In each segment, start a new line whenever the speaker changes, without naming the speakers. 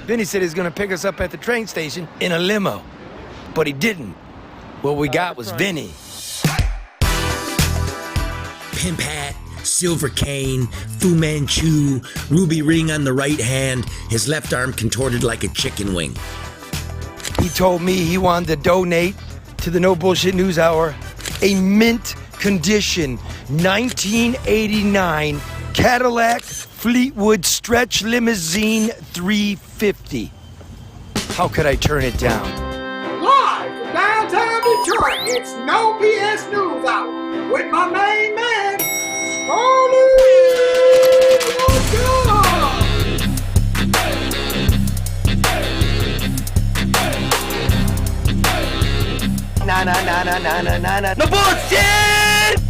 Vinny said he was going to pick us up at the train station in a limo, but he didn't. What we got was Vinny.
Pimp hat, silver cane, Fu Manchu, ruby ring on the right hand, his left arm contorted like a chicken wing.
He told me he wanted to donate to the No Bullshit News Hour a mint condition 1989 Cadillac Fleetwood Stretch Limousine 350. How could I turn it down?
Live from downtown Detroit, it's No BS News Hour with my main man, Scarlet.
Na. No bullshit!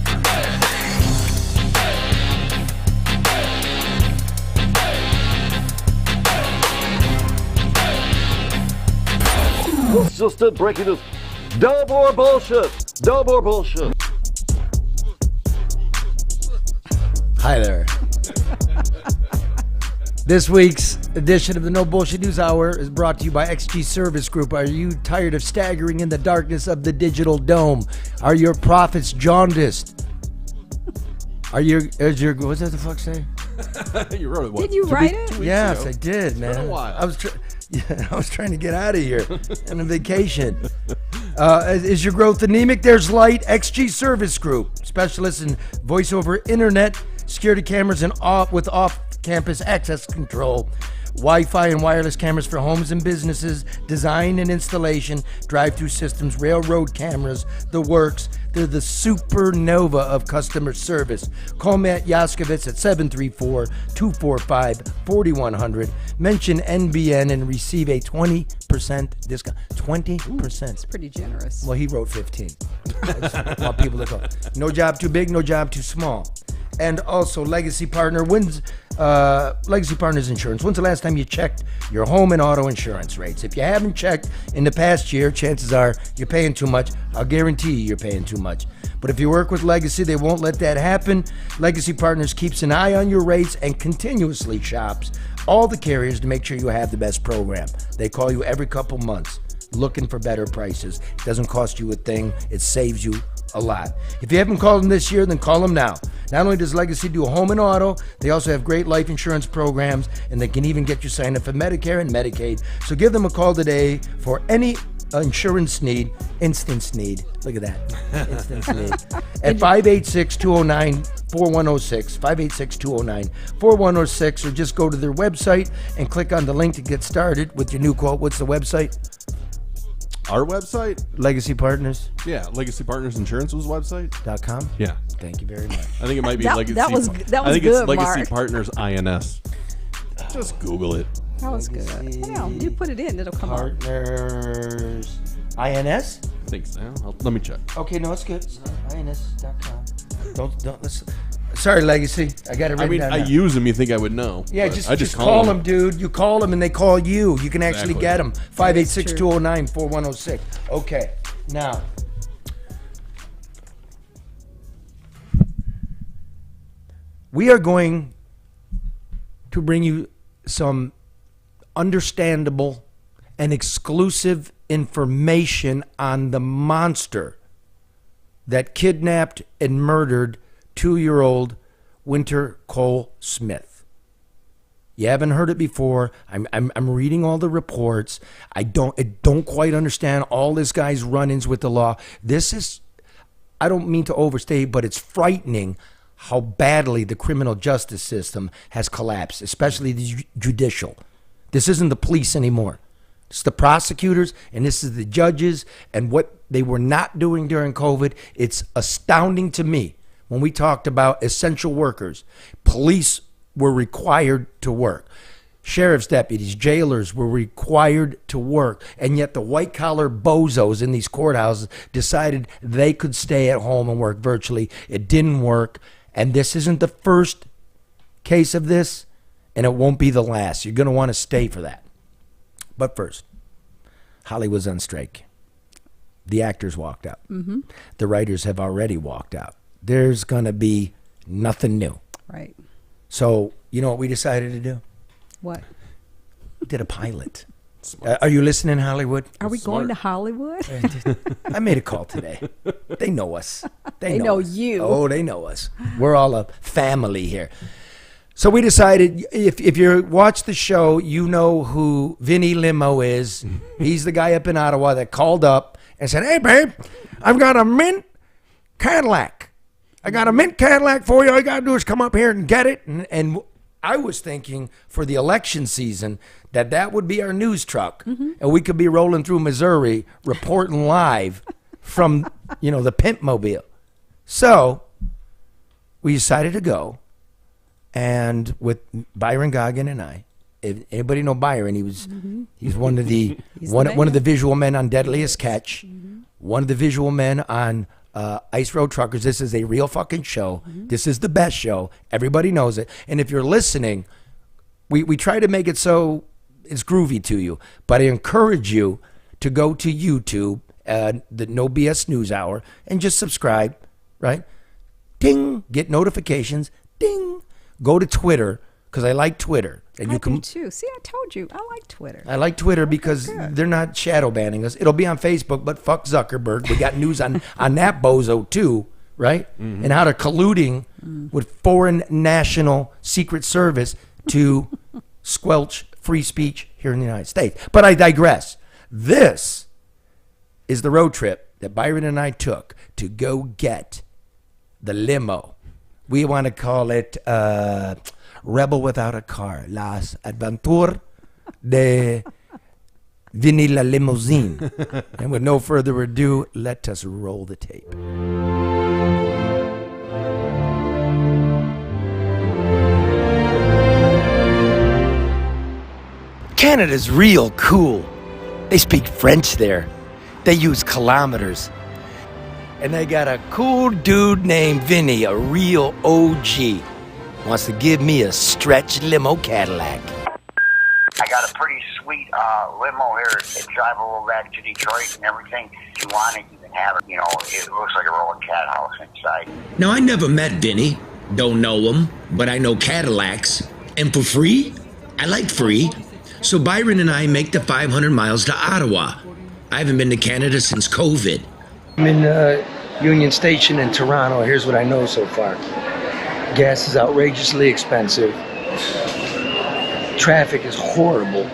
It's just it, breaking news. No more bullshit. No more bullshit.
Hi there. This week's edition of the No Bullshit News Hour is brought to you by XG Service Group. Are you tired of staggering in the darkness of the digital dome? Are your profits jaundiced? What's that the fuck say?
You wrote it. What?
Did you write it?
Yes,
ago.
I did, man.
It's been a while.
I was trying to get out of here on a vacation. Is your growth anemic? There's Light, XG Service Group, specialists in voice over internet, security cameras, and off-campus access control, Wi-Fi and wireless cameras for homes and businesses, design and installation, drive-through systems, railroad cameras, the works. They're the supernova of customer service. Call Matt Yaskovitz at 734-245-4100. Mention NBN and receive a 20% discount. 20%.
It's pretty generous.
Well, he wrote 15. I just want people to call. No job too big, no job too small. And also Legacy Partners Insurance. When's the last time you checked your home and auto insurance rates? If you haven't checked in the past year, chances are you're paying too much. I'll guarantee you're paying too much. But if you work with Legacy, they won't let that happen. Legacy Partners keeps an eye on your rates and continuously shops all the carriers to make sure you have the best program. They call you every couple months looking for better prices. It doesn't cost you a thing. It saves you a lot. If you haven't called them this year, then call them now. Not only does Legacy do home and auto, they also have great life insurance programs, and they can even get you signed up for Medicare and Medicaid. So give them a call today for any insurance need, instance need. Look at that. Instance need. At 586-209-4106, 586-209-4106, or just go to their website and click on the link to get started with your new quote. What's the website?
Our website?
Legacy Partners.
Yeah, Legacy Partners Insurance's website.
.com?
Yeah.
Thank you very much.
I think it might be
That-
Legacy.
that was
I think
good,
it's Legacy
Mark.
Partners INS. Just Google it.
That was good. Well, you put it in, it'll come up.
Partners. INS?
I think so. Let me check.
Okay, no, it's good. INS.com. Don't listen. Sorry, Legacy. I got it written down.
I
now.
use them. You think I would know?
Yeah,
but
just
I
call them, dude. You call them and they call you. You can actually
Exactly.
get them. 586-209-4106. Okay, now. We are going to bring you some understandable and exclusive information on the monster that kidnapped and murdered 2-year-old Wynter Cole-Smith. You haven't heard it before. I'm reading all the reports. I don't quite understand all this guy's run-ins with the law. This is, I don't mean to overstate, but it's frightening how badly the criminal justice system has collapsed, especially the judicial. This isn't the police anymore. It's the prosecutors, and this is the judges, and what they were not doing during COVID. It's astounding to me. When we talked about essential workers, police were required to work. Sheriff's deputies, jailers were required to work. And yet the white-collar bozos in these courthouses decided they could stay at home and work virtually. It didn't work. And this isn't the first case of this, and it won't be the last. You're going to want to stay for that. But first, Hollywood's on strike. The actors walked out. Mm-hmm. The writers have already walked out. There's going to be nothing new.
Right.
So, you know what we decided to do?
What?
Did a pilot. Are you listening, Hollywood?
Are we going to Hollywood?
I made a call today. They know us.
They know
us.
you.
Oh, they know us. We're all a family here. So we decided, if you watch the show, you know who Vinny Limo is. He's the guy up in Ottawa that called up and said, "Hey, babe, I've got a mint Cadillac. I got a mint Cadillac for you. All you got to do is come up here and get it." And I was thinking for the election season that would be our news truck. And we could be rolling through Missouri reporting live from, the Pimp Mobile. So we decided to go. And with Byron Goggin and I, if anybody know Byron, he's one of the one of the visual men on Deadliest Catch, one of the visual men on Ice Road Truckers. This is a real fucking show. This is the best show. Everybody knows it. And if you're listening, we try to make it so it's groovy to you. But I encourage you to go to YouTube, the No BS News Hour, and just subscribe, right? Ding, get notifications. Ding. Go to Twitter, because I like Twitter. And
I do too. See, I told you. I like Twitter.
I like Twitter because they're not shadow banning us. It'll be on Facebook, but fuck Zuckerberg. We got news on that bozo too, right? And how they're colluding with foreign national secret service to squelch free speech here in the United States. But I digress. This is the road trip that Byron and I took to go get the limo. We want to call it Rebel Without a Car. Las Aventuras de Vinny la Limousine. And with no further ado, let us roll the tape. Canada's real cool. They speak French there. They use kilometers. And they got a cool dude named Vinny, a real OG. Wants to give me a stretch limo Cadillac.
I got a pretty sweet limo here. It drive a little back to Detroit and everything. If you want it, you can have it. It looks like a rolling cat house inside.
Now, I never met Vinny. Don't know him, but I know Cadillacs. And for free? I like free. So Byron and I make the 500 miles to Ottawa. I haven't been to Canada since COVID.
I'm in Union Station in Toronto. Here's what I know so far. Gas is outrageously expensive. Traffic is horrible.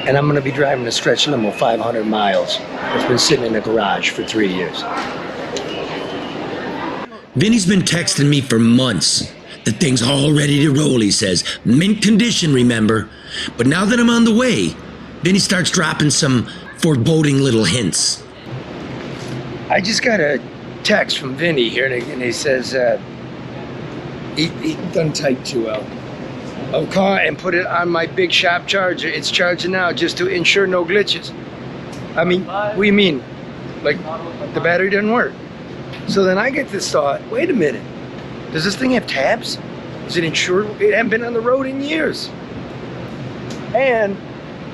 And I'm going to be driving a stretch limo 500 miles. It's been sitting in the garage for 3 years.
Vinny's been texting me for months. The thing's all ready to roll, he says. Mint condition, remember? But now that I'm on the way, Vinny starts dropping some foreboding little hints.
I just got a text from Vinny here, and he says he done type 2L. I'll call and put it on my big shop charger. It's charging now just to ensure no glitches. I mean, what do you mean? Like, the battery doesn't work? So then I get this thought, wait a minute. Does this thing have tabs? Is it insured? It hasn't been on the road in years. And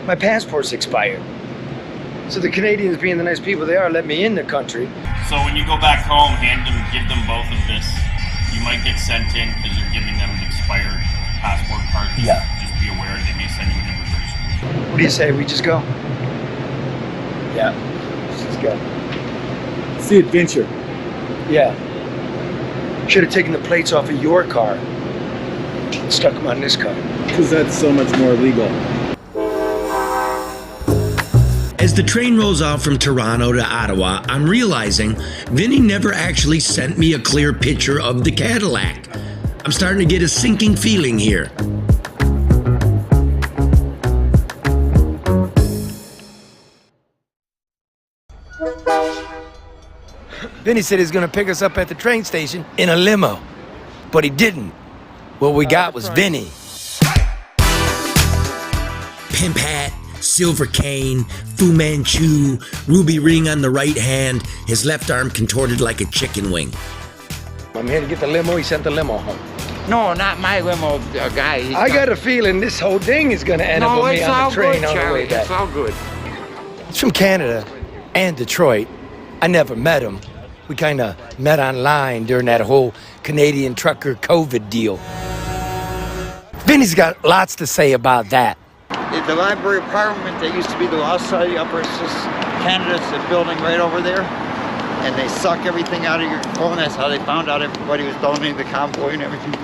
my passport's expired. So the Canadians, being the nice people they are, let me in the country.
So when you go back home, give them both of this. You might get sent in because you're giving them an expired passport card. Just be aware they may send you an immigration.
What do you say? We just go? Yeah. Let's just go.
It's the adventure.
Yeah. Should have taken the plates off of your car and stuck them on this car.
Because that's so much more legal.
As the train rolls off from Toronto to Ottawa, I'm realizing Vinny never actually sent me a clear picture of the Cadillac. I'm starting to get a sinking feeling here.
Vinny said he's going to pick us up at the train station in a limo, but he didn't. What we got was Vinny.
Pimp hat, silver cane, Fu Manchu, ruby ring on the right hand, his left arm contorted like a chicken wing.
I'm here to get the limo. He sent the limo home.
No, not my limo, guy.
I got a feeling this whole thing is going to end up with me on the train on the way back.
It's all good.
He's from Canada and Detroit. I never met him. We kind of met online during that whole Canadian trucker COVID deal. Vinny's got lots to say about that.
At the Library of Parliament, there used to be the Law Society Upper Canada's building right over there. And they suck everything out of your phone. That's how they found out everybody was donating the convoy and everything.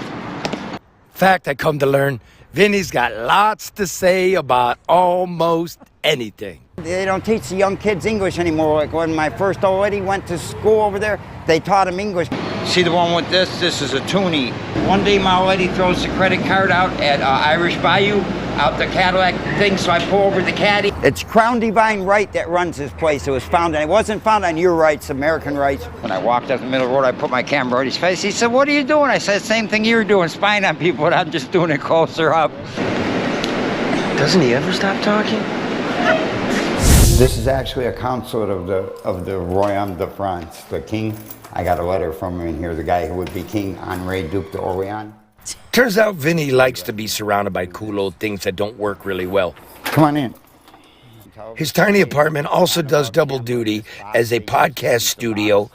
Fact, I come to learn, Vinny's got lots to say about almost anything.
They don't teach the young kids English anymore. Like when my first old lady went to school over there, they taught them English. See the one with this? This is a toonie. One day my old lady throws the credit card out at Irish Bayou, out the Cadillac thing, so I pull over the caddy. It's Crown Divine Right that runs this place. It was founded, it wasn't founded on your rights, American rights. When I walked up the middle of the road, I put my camera right in his face. He said, "What are you doing?" I said, "Same thing you're doing, spying on people, but I'm just doing it closer up."
Doesn't he ever stop talking?
This is actually a consulate of the Royaume de France, the king. I got a letter from him in here, the guy who would be King Henri Duc d'Orléans.
Turns out Vinny likes to be surrounded by cool old things that don't work really well.
Come on in.
His tiny apartment also does double duty as a podcast studio.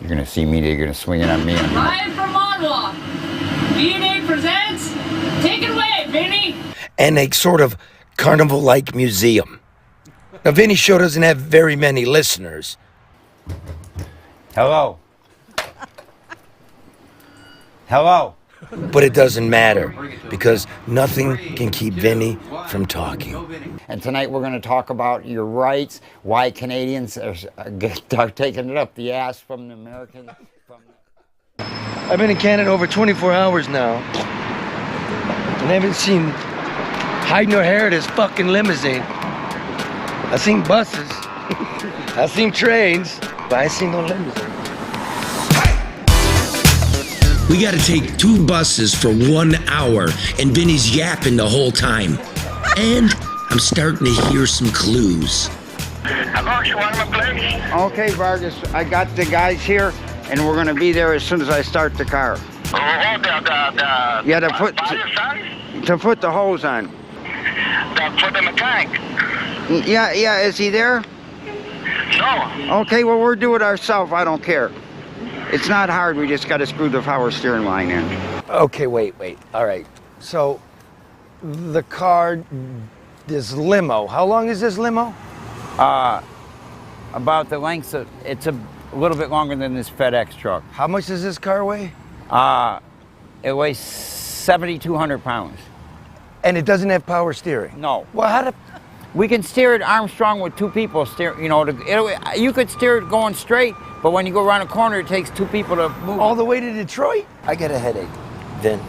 You're gonna see me, you're gonna swing it on me.
Ryan from Ottawa. B&A presents. Take it away, Vinny.
And a sort of carnival-like museum. Now, Vinny's show doesn't have very many listeners.
Hello. Hello.
But it doesn't matter, because nothing can keep Vinny from talking.
And tonight we're going to talk about your rights, why Canadians are taking it up the ass from the Americans.
I've been in Canada over 24 hours now, and I haven't seen hide nor hair of this fucking limousine. I've seen buses, I've seen trains, but I seen no limousine.
We gotta take 2 buses for 1 hour, and Vinny's yapping the whole time. And I'm starting to hear some clues.
Okay, Vargas, I got the guys here, and we're gonna be there as soon as I start the car. Yeah, to put the hose on.
For the mechanic.
Yeah, is he there?
No.
Okay, well, we'll do it ourselves, I don't care. It's not hard, we just gotta screw the power steering line in.
Okay, wait. All right. So, the car, this limo, how long is this limo?
About the length of, it's a little bit longer than this FedEx truck.
How much does this car weigh?
It weighs 7,200 pounds.
And it doesn't have power steering?
No.
Well, how do...
We can steer it Armstrong with 2 people steer, you know, you could steer it going straight, but when you go around a corner, it takes 2 people to move.
All the way to Detroit? I get a headache. Then.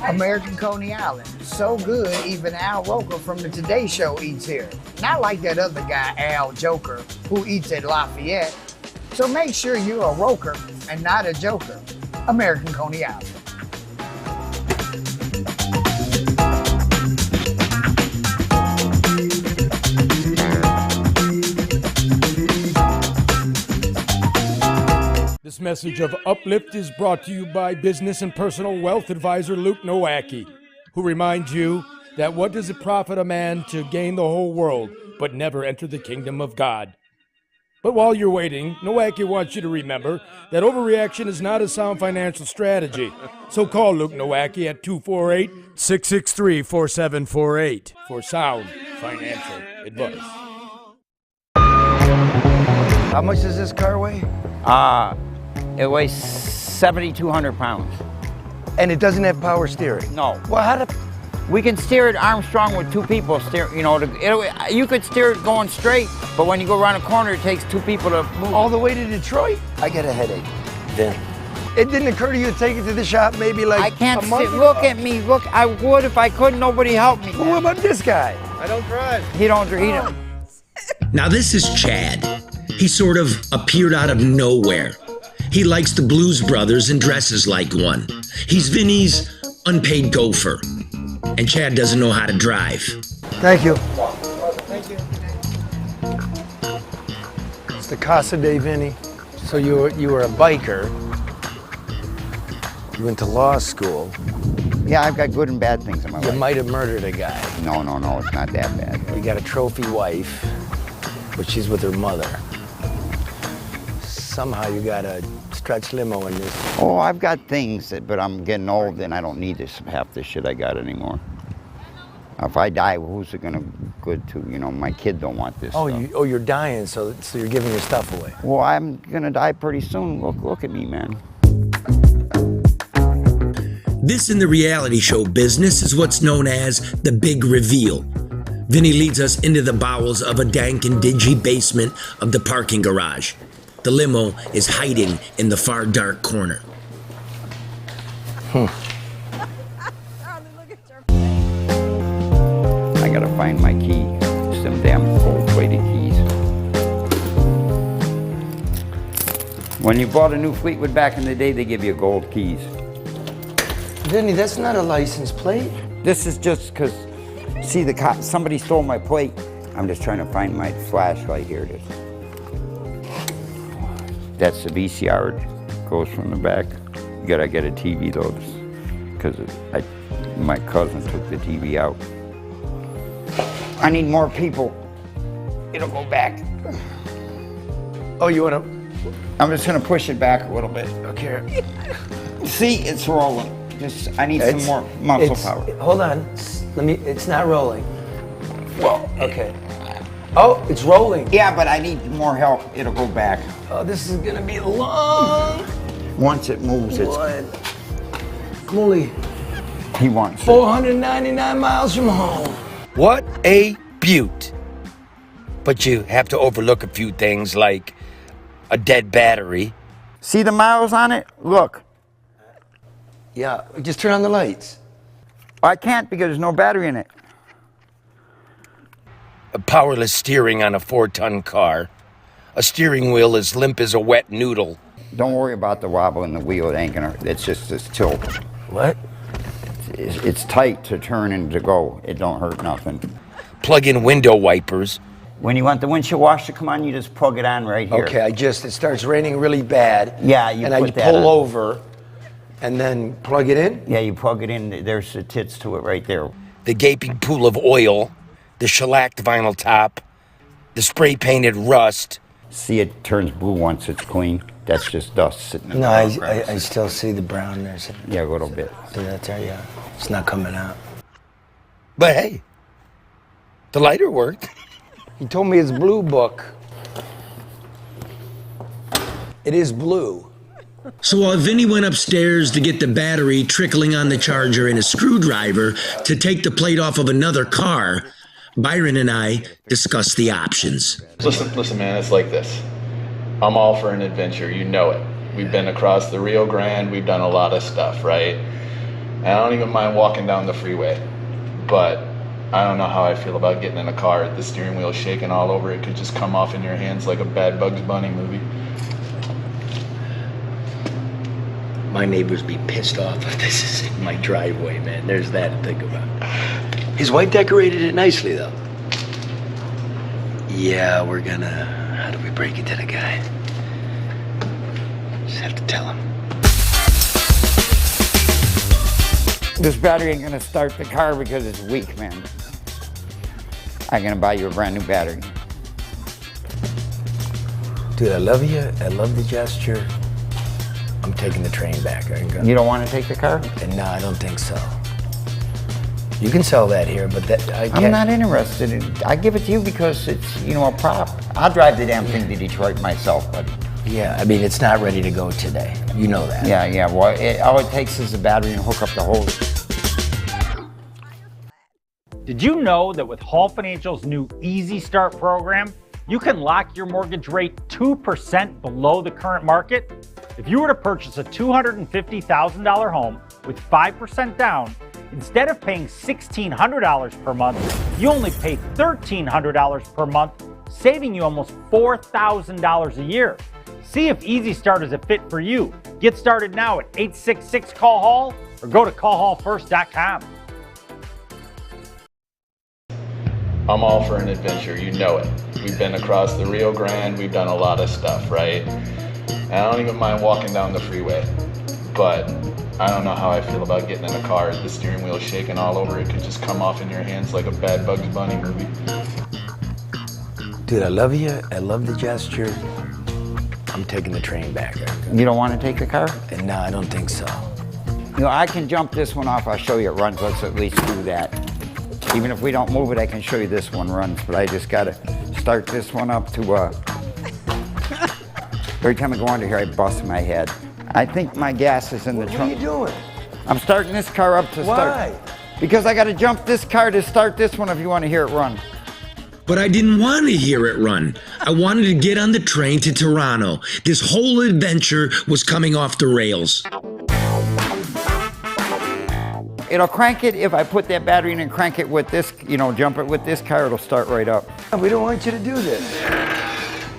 American Coney Island. So good, even Al Roker from the Today Show eats here. Not like that other guy, Al Joker, who eats at Lafayette. So make sure you're a roker and not a joker. American Coney Island.
This message of uplift is brought to you by business and personal wealth advisor Luke Nowacki, who reminds you that what does it profit a man to gain the whole world but never enter the kingdom of God? But while you're waiting, Nowacki wants you to remember that overreaction is not a sound financial strategy. So call Luke Nowacki at 248-663-4748 for sound financial advice.
How much does this car weigh?
It weighs 7,200 pounds.
And it doesn't have power steering?
No.
Well, how do...
We can steer it Armstrong with 2 people steer, you know, you could steer it going straight, but when you go around a corner, it takes 2 people to move.
All the way to Detroit? I get a headache. Then. It didn't occur to you to take it to the shop maybe like
I can't
a month ago?
look at me, look, I would if I could, nobody helped me.
Well, what about this guy?
I don't drive.
He don't.
Now this is Chad. He sort of appeared out of nowhere. He likes the Blues Brothers and dresses like one. He's Vinny's unpaid gopher. And Chad doesn't know how to drive.
Thank you.
Thank you.
It's the Casa de Vinny. So you were a biker. You went to law school.
Yeah, I've got good and bad things in my life.
You might have murdered a guy.
No, it's not that bad.
You got a trophy wife. but she's with her mother. Somehow you got a stretch limo in this.
Oh, I've got things, but I'm getting old and I don't need half this shit I got anymore. If I die, who's it gonna good to? You know, my kid don't want this stuff.
You're dying, so you're giving your stuff away.
Well, I'm gonna die pretty soon. Look at me, man.
This in the reality show business is what's known as the big reveal. Vinny leads us into the bowels of a dank and dingy basement of the parking garage. The limo is hiding in the far dark corner.
I gotta find my key. It's them damn gold-plated keys. When you bought a new Fleetwood back in the day, they give you gold keys.
Vinny, that's not a license plate.
This is just because, see, somebody stole my plate. I'm just trying to find my flashlight. Here it is. That's the VCR. It goes from the back. You gotta get a TV though, because my cousin took the TV out. I need more people. It'll go back.
Oh, you wanna?
I'm just gonna push it back a little bit.
Okay.
See, it's rolling. I need some more muscle power.
Hold on. It's not rolling. Well, okay. Oh, it's rolling.
Yeah, but I need more help. It'll go back.
Oh, this is gonna be long.
Once it moves, it's.
I'm only
He wants
499 miles from home. What a beaut. But you have to overlook a few things like a dead battery.
See the miles on it? Look.
Yeah, just turn on the lights.
I can't because there's no battery in it.
A powerless steering on a 4-ton car. A steering wheel as limp as a wet noodle.
Don't worry about the wobble in the wheel. It ain't gonna. It's just this tilt.
What?
It's tight to turn and to go. It don't hurt nothing.
Plug in window wipers.
When you want the windshield wash to come on, you just plug it on right here.
Okay, it starts raining really bad.
Yeah, you
and
put
I
that
pull
on.
over and then plug it in?
Yeah, you plug it in. There's the tits to it right there.
The gaping pool of oil, the shellacked vinyl top, the spray painted rust.
See, it turns blue once it's clean. That's just dust sitting in
No,
the
I still see the brown there.
Yeah, a little bit.
See that there? Yeah. It's not coming out. But hey, the lighter worked. He told me it's blue book. It is blue.
So while Vinny went upstairs to get the battery trickling on the charger and a screwdriver to take the plate off of another car, Byron and I discussed the options.
Listen, man, it's like this. I'm all for an adventure, you know it. We've been across the Rio Grande, we've done a lot of stuff, right? And I don't even mind walking down the freeway, but I don't know how I feel about getting in a car, the steering wheel shaking all over, it could just come off in your hands like a bad Bugs Bunny movie.
My neighbors be pissed off if this is in my driveway, man. There's that to think about.
His wife decorated it nicely, though. Yeah, we're gonna... How do we break it to the guy? Just have to tell him.
This battery ain't gonna start the car because it's weak, man. I'm gonna buy you a brand new battery.
Dude, I love you. I love the gesture. I'm taking the train back.
You don't want to take the car?
No, I don't think so. You can sell that here, but I can't.
I'm not interested. I give it to you because it's, a prop. I'll drive the damn thing to Detroit myself, buddy.
Yeah, I mean, it's not ready to go today. You know that.
Yeah. Well, all it takes is the battery and hook up the hose.
Did you know that with Hall Financial's new Easy Start program, you can lock your mortgage rate 2% below the current market? If you were to purchase a $250,000 home with 5% down, instead of paying $1,600 per month, you only pay $1,300 per month, saving you almost $4,000 a year. See if Easy Start is a fit for you. Get started now at 866-CALL-HALL or go to callhallfirst.com.
I'm all for an adventure, you know it. We've been across the Rio Grande, we've done a lot of stuff, right? And I don't even mind walking down the freeway, but I don't know how I feel about getting in a car, the steering wheel shaking all over, it could just come off in your hands like a bad Bugs Bunny movie.
Dude, I love you. I love the gesture. I'm taking the train back.
You don't want to take the car?
No, I don't think so.
You know, I can jump this one off. I'll show you it runs. Let's at least do that. Even if we don't move it, I can show you this one runs. But I just got to start this one up to... Every time I go under here, I bust my head. I think my gas is in the trunk.
What are you doing?
I'm starting this car up to start.
Why?
Because I got to jump this car to start this one if you want to hear it run.
But I didn't want to hear it run. I wanted to get on the train to Toronto. This whole adventure was coming off the rails.
It'll crank it if I put that battery in and crank it with this, you know, jump it with this car, it'll start right up.
We don't want you to do this.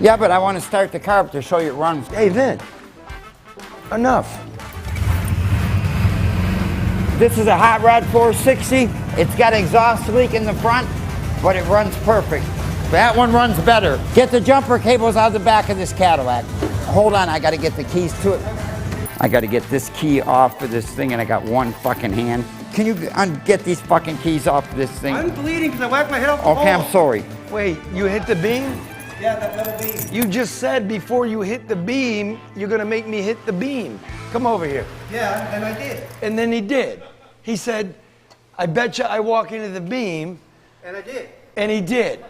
Yeah, but I want to start the car up to show you it runs.
Hey, Vin. Enough.
This is a Hot Rod 460. It's got an exhaust leak in the front, but it runs perfect. That one runs better. Get the jumper cables out of the back of this Cadillac. Hold on, I got to get the keys to it. I got to get this key off of this thing, and I got one fucking hand. Can you get these fucking keys off of this thing?
I'm bleeding because I whacked my head off the
Okay,
pole.
I'm sorry.
Wait, you hit the beam?
Yeah, that metal beam.
You just said before you hit the beam, you're gonna make me hit the beam. Come over here.
Yeah, and I did.
And then he did. He said, I bet you I walk into the beam.
And I did.
And he did.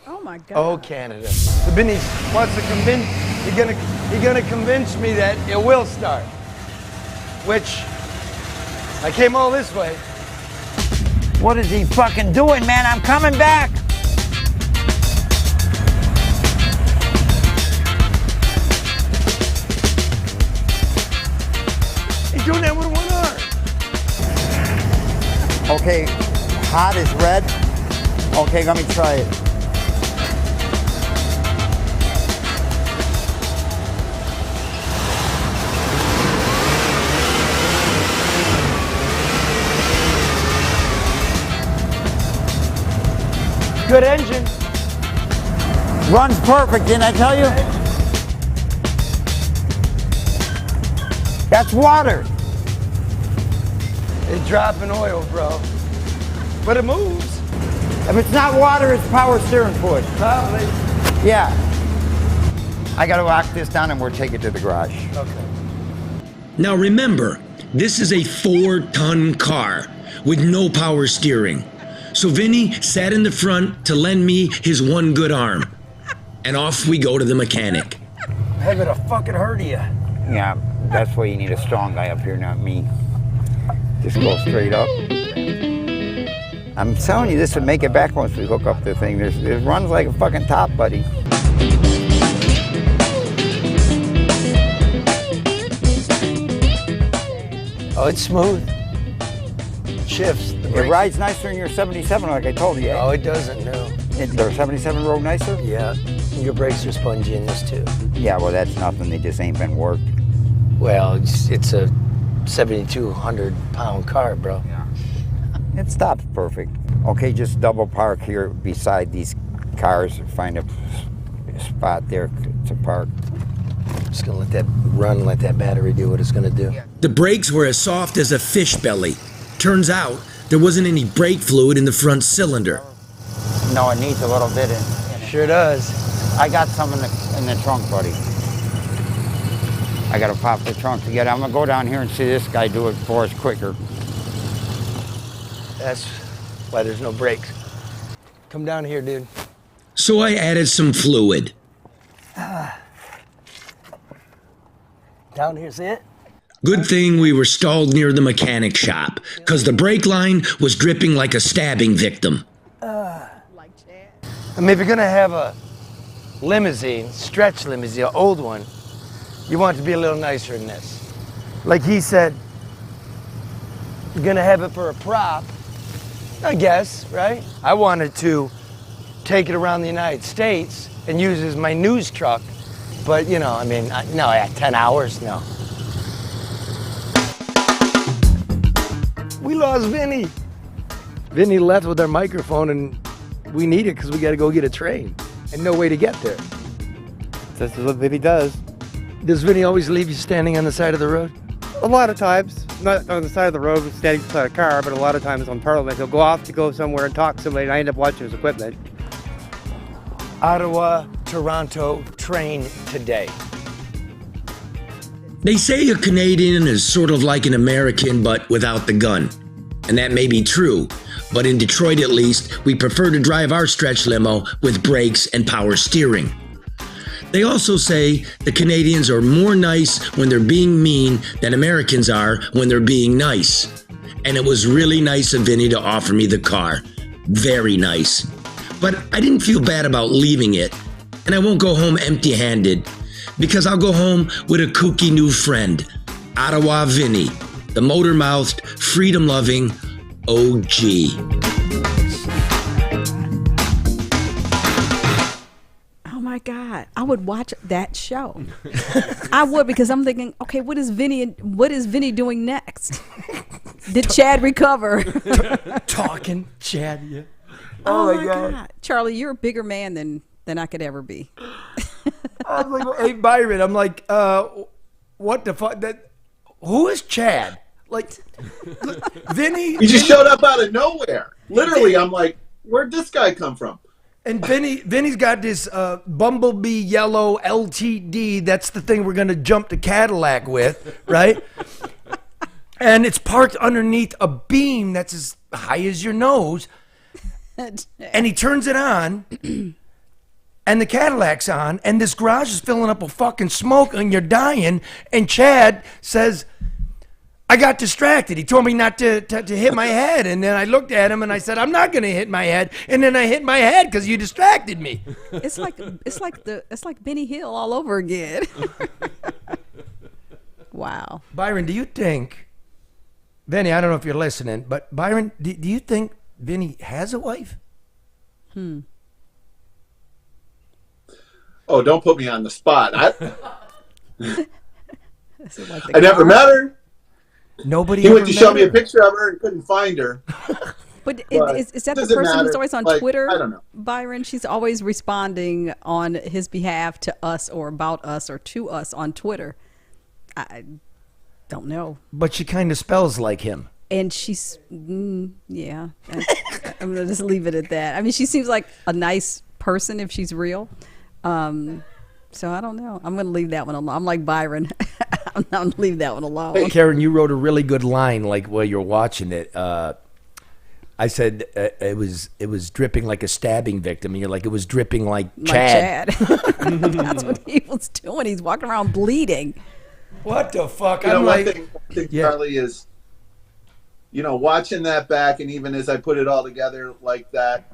Oh my God.
Oh, Canada. So Vinny wants to convince, you're gonna convince me that it will start. Which, I came all this way.
What is he fucking doing, man? I'm coming back.
He's doing that with one arm.
Okay, hot is red. Okay, let me try it.
Good engine.
Runs perfect, didn't I tell you? That's water.
It's dropping oil, bro. But it moves.
If it's not water, it's power steering fluid.
Probably.
Yeah. I gotta lock this down and we'll take it to the garage.
Okay.
Now remember, this is a 4-ton car with no power steering. So Vinny sat in the front to lend me his one good arm. And off we go to the mechanic.
Having a fucking hurt of you.
Yeah, that's why you need a strong guy up here, not me. Just go straight up. I'm telling you, this would make it back once we hook up the thing. It runs like a fucking top, buddy.
Oh, it's smooth. Shifts.
It rides nicer than your 77, like I told you.
Oh, it doesn't, no.
Their 77 rode nicer?
Yeah. Your brakes are spongy in this too.
Yeah, well, that's nothing. They just ain't been worked.
Well, it's a 7,200-pound car, bro.
Yeah. It stops perfect. Okay, just double park here beside these cars. Find a spot there to park.
Just gonna let that run, let that battery do what it's gonna do.
The brakes were as soft as a fish belly. Turns out there wasn't any brake fluid in the front cylinder.
No, it needs a little bit in.
Sure does.
I got some in the trunk, buddy. I gotta pop the trunk together. I'm gonna go down here and see this guy do it for us quicker.
That's why there's no brakes. Come down here, dude.
So I added some fluid.
Down here, see it?
Good thing we were stalled near the mechanic shop, because the brake line was dripping like a stabbing victim.
I mean, if you're gonna have a limousine, stretch limousine, an old one, you want it to be a little nicer than this. Like he said, you're gonna have it for a prop, I guess, right? I wanted to take it around the United States and use it as my news truck, but you know, I mean, no, at 10 hours, no. We lost Vinny. Vinny left with our microphone and we need it because we got to go get a train and no way to get there.
That's what Vinny does.
Does Vinny always leave you standing on the side of the road?
A lot of times, not on the side of the road standing beside a car, but a lot of times on Parliament, he'll go off to go somewhere and talk to somebody, and I end up watching his equipment.
Ottawa, Toronto train today?
They say a Canadian is sort of like an American, but without the gun. And that may be true, but in Detroit at least, we prefer to drive our stretch limo with brakes and power steering. They also say the Canadians are more nice when they're being mean than Americans are when they're being nice. And it was really nice of Vinny to offer me the car. Very nice. But I didn't feel bad about leaving it, and I won't go home empty-handed, because I'll go home with a kooky new friend, Ottawa Vinny, the motor-mouthed, freedom-loving OG.
Oh my God, I would watch that show. I would, because I'm thinking, okay, what is Vinny doing next? Did Chad recover?
Talking Chad, yeah.
Oh my God. Charlie, you're a bigger man than I could ever be.
I was like, hey, Byron, I'm like, what the fuck? Who is Chad? Like, Vinny.
He just showed up out of nowhere. Literally, I'm like, where'd this guy come from?
And Vinny's got this Bumblebee yellow LTD. That's the thing we're going to jump to Cadillac with, right? And it's parked underneath a beam that's as high as your nose. And he turns it on, and the Cadillac's on, and this garage is filling up with fucking smoke, and you're dying. And Chad says, I got distracted. He told me not to hit my head. And then I looked at him, and I said, I'm not going to hit my head. And then I hit my head because you distracted me.
It's like Benny Hill all over again. Wow.
Byron, do you think, Vinny, I don't know if you're listening, but Byron, do you think Vinny has a wife?
Oh, don't put me on the spot. I
like
never met her.
Nobody.
He went to show me a picture of her and couldn't find her.
But is that the person who's always on Twitter?
I don't know.
Byron, she's always responding on his behalf to us or about us or to us on Twitter. I don't know.
But she kind of spells like him.
And she's, yeah, I'm going to just leave it at that. I mean, she seems like a nice person if she's real. So I don't know. I'm going to leave that one alone. I'm like Byron. I'm going to leave that one alone.
Hey, Karen, you wrote a really good line like while you're watching it. I said it was dripping like a stabbing victim. And you're like, it was dripping like Chad.
That's what he was doing. He's walking around bleeding.
What the fuck?
You know, one thing, Charlie, is, you know, watching that back, and even as I put it all together like that,